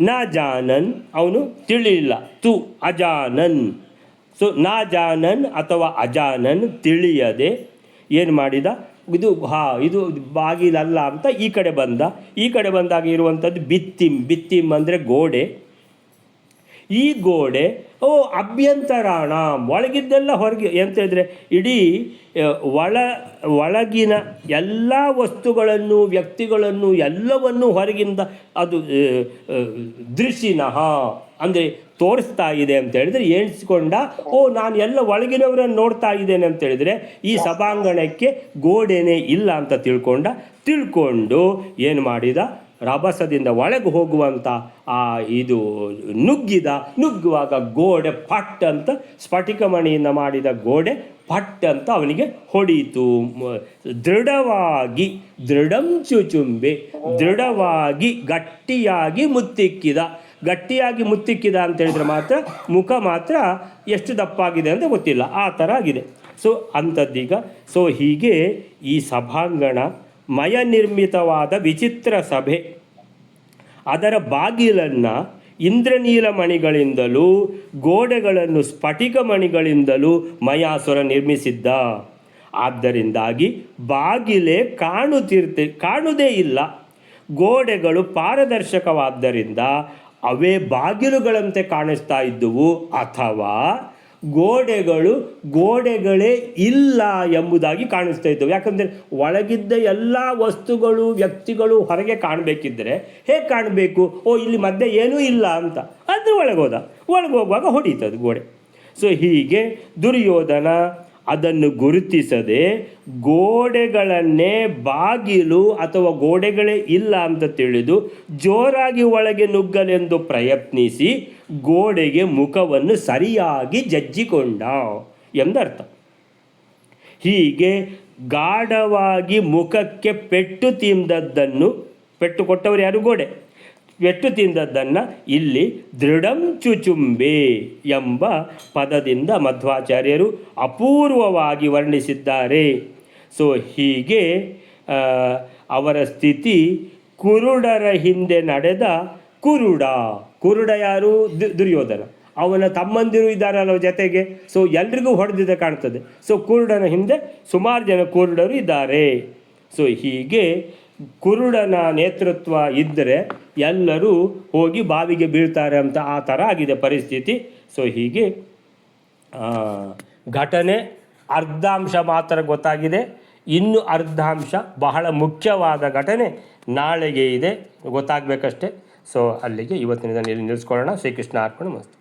ನ ಜಾನನ್ ಅವನು ತಿಳಿಲಿಲ್ಲ. ತು ಅಜಾನನ್. ಸೊ ನ ಜಾನನ್ ಅಥವಾ ಅಜಾನನ್ ತಿಳಿಯದೆ ಏನು ಮಾಡಿದ, ಇದು ಬಾಗಿಲಲ್ಲ ಅಂತ ಈ ಕಡೆ ಬಂದ. ಈ ಕಡೆ ಬಂದಾಗ ಇರುವಂಥದ್ದು ಬಿತ್ತಿಂ. ಬಿತ್ತಿಂ ಅಂದರೆ ಗೋಡೆ. ಈ ಗೋಡೆ ಅಭ್ಯಂತರಾಣ ಒಳಗಿದ್ದೆಲ್ಲ ಹೊರಗೆ ಅಂತ ಹೇಳಿದ್ರೆ ಇಡೀ ಒಳಗಿನ ಎಲ್ಲ ವಸ್ತುಗಳನ್ನು ವ್ಯಕ್ತಿಗಳನ್ನು ಎಲ್ಲವನ್ನು ಹೊರಗಿಂದ ಅದು ದೃಶಿನಃ ಅಂದರೆ ತೋರಿಸ್ತಾ ಇದೆ ಅಂತ ಹೇಳಿದರೆ ಎಣಿಸ್ಕೊಂಡ ನಾನು ಎಲ್ಲ ಒಳಗಿನವರನ್ನು ನೋಡ್ತಾ ಇದ್ದೇನೆ ಅಂತ ಹೇಳಿದರೆ ಈ ಸಭಾಂಗಣಕ್ಕೆ ಗೋಡೆನೇ ಇಲ್ಲ ಅಂತ ತಿಳ್ಕೊಂಡು ಏನು ಮಾಡಿದ, ರಭಸದಿಂದ ಒಳಗೆ ಹೋಗುವಂಥ ಇದು ನುಗ್ಗುವಾಗ ಗೋಡೆ ಪಟ್ ಅಂತ ಸ್ಫಟಿಕಮಣಿಯಿಂದ ಮಾಡಿದ ಗೋಡೆ ಪಟ್ ಅಂತ ಅವನಿಗೆ ಹೊಡೀತು. ದೃಢವಾಗಿ ದೃಢಂ ಚುಚುಂಬೆ ದೃಢವಾಗಿ ಗಟ್ಟಿಯಾಗಿ ಮುತ್ತಿಕ್ಕಿದ. ಗಟ್ಟಿಯಾಗಿ ಮುತ್ತಿಕ್ಕಿದ ಅಂತ ಹೇಳಿದ್ರೆ ಮಾತ್ರ ಮುಖ ಮಾತ್ರ ಎಷ್ಟು ದಪ್ಪಾಗಿದೆ ಅಂತ ಗೊತ್ತಿಲ್ಲ, ಆ ಥರ ಆಗಿದೆ. ಸೊ ಅಂಥದ್ದೀಗ. ಸೊ ಹೀಗೆ ಈ ಸಭಾಂಗಣ ಮಯ ನಿರ್ಮಿತವಾದ ವಿಚಿತ್ರ ಸಭೆ, ಅದರ ಬಾಗಿಲನ್ನು ಇಂದ್ರನೀಲ ಮಣಿಗಳಿಂದಲೂ ಗೋಡೆಗಳನ್ನು ಸ್ಫಟಿಕ ಮಣಿಗಳಿಂದಲೂ ಮಯಾಸುರ ನಿರ್ಮಿಸಿದ್ದ. ಆದ್ದರಿಂದಾಗಿ ಬಾಗಿಲೇ ಕಾಣುವುದೇ ಇಲ್ಲ. ಗೋಡೆಗಳು ಪಾರದರ್ಶಕವಾದ್ದರಿಂದ ಅವೇ ಬಾಗಿಲುಗಳಂತೆ ಕಾಣಿಸ್ತಾ ಇದ್ದುವು, ಅಥವಾ ಗೋಡೆಗಳೇ ಇಲ್ಲ ಎಂಬುದಾಗಿ ಕಾಣಿಸ್ತಾ ಇದ್ದವು. ಯಾಕಂದರೆ ಒಳಗಿದ್ದ ಎಲ್ಲ ವಸ್ತುಗಳು ವ್ಯಕ್ತಿಗಳು ಹೊರಗೆ ಕಾಣಬೇಕಿದ್ದರೆ ಹೇಗೆ ಕಾಣಬೇಕು? ಇಲ್ಲಿ ಮಧ್ಯೆ ಏನೂ ಇಲ್ಲ ಅಂತ ಅದು ಒಳಗೋಗುವಾಗ ಹೊಡೀತದು ಗೋಡೆ. ಸೊ ಹೀಗೆ ದುರ್ಯೋಧನ ಅದನ್ನು ಗುರುತಿಸದೆ ಗೋಡೆಗಳನ್ನೇ ಬಾಗಿಲು ಅಥವಾ ಗೋಡೆಗಳೇ ಇಲ್ಲ ಅಂತ ತಿಳಿದು ಜೋರಾಗಿ ಒಳಗೆ ನುಗ್ಗಲೆಂದು ಪ್ರಯತ್ನಿಸಿ ಗೋಡೆಗೆ ಮುಖವನ್ನು ಸರಿಯಾಗಿ ಜಜ್ಜಿಕೊಂಡ ಎಂದರ್ಥ. ಹೀಗೆ ಗಾಢವಾಗಿ ಮುಖಕ್ಕೆ ಪೆಟ್ಟು ಕೊಟ್ಟವರು ಯಾರು? ಗೋಡೆ. ಪೆಟ್ಟು ತಿಂದದ್ದನ್ನು ಇಲ್ಲಿ ದೃಢಂ ಚುಚುಂಬೆ ಎಂಬ ಪದದಿಂದ ಮಧ್ವಾಚಾರ್ಯರು ಅಪೂರ್ವವಾಗಿ ವರ್ಣಿಸಿದ್ದಾರೆ. ಸೊ ಹೀಗೆ ಅವರ ಸ್ಥಿತಿ ಕುರುಡರ ಹಿಂದೆ ನಡೆದ ಕುರುಡ ಯಾರು? ದುರ್ಯೋಧನ. ಅವನ ತಮ್ಮಂದಿರು ಇದ್ದಾರಲ್ಲ ಜೊತೆಗೆ. ಸೊ ಎಲ್ರಿಗೂ ಹೊಡೆದಿದ್ದ ಕಾಣ್ತದೆ. ಸೊ ಕುರುಡನ ಹಿಂದೆ ಸುಮಾರು ಜನ ಕುರುಡರು ಇದ್ದಾರೆ. ಸೊ ಹೀಗೆ ಕುರುಡನ ನೇತೃತ್ವ ಇದ್ದರೆ ಎಲ್ಲರೂ ಹೋಗಿ ಬಾವಿಗೆ ಬೀಳ್ತಾರೆ ಅಂತ ಆ ಥರ ಆಗಿದೆ ಪರಿಸ್ಥಿತಿ. ಸೊ ಹೀಗೆ ಘಟನೆ ಅರ್ಧಾಂಶ ಮಾತ್ರ ಗೊತ್ತಾಗಿದೆ. ಇನ್ನು ಅರ್ಧಾಂಶ ಬಹಳ ಮುಖ್ಯವಾದ ಘಟನೆ ನಾಳೆಗೆ ಇದೆ, ಗೊತ್ತಾಗಬೇಕಷ್ಟೆ. ಸೊ ಅಲ್ಲಿಗೆ ಇವತ್ತಿನ ನಿಲ್ಲಿಸ್ಕೊಳ್ಳೋಣ. ಶ್ರೀಕೃಷ್ಣ ಅರ್ಪಣೆ ಮಸ್ತು.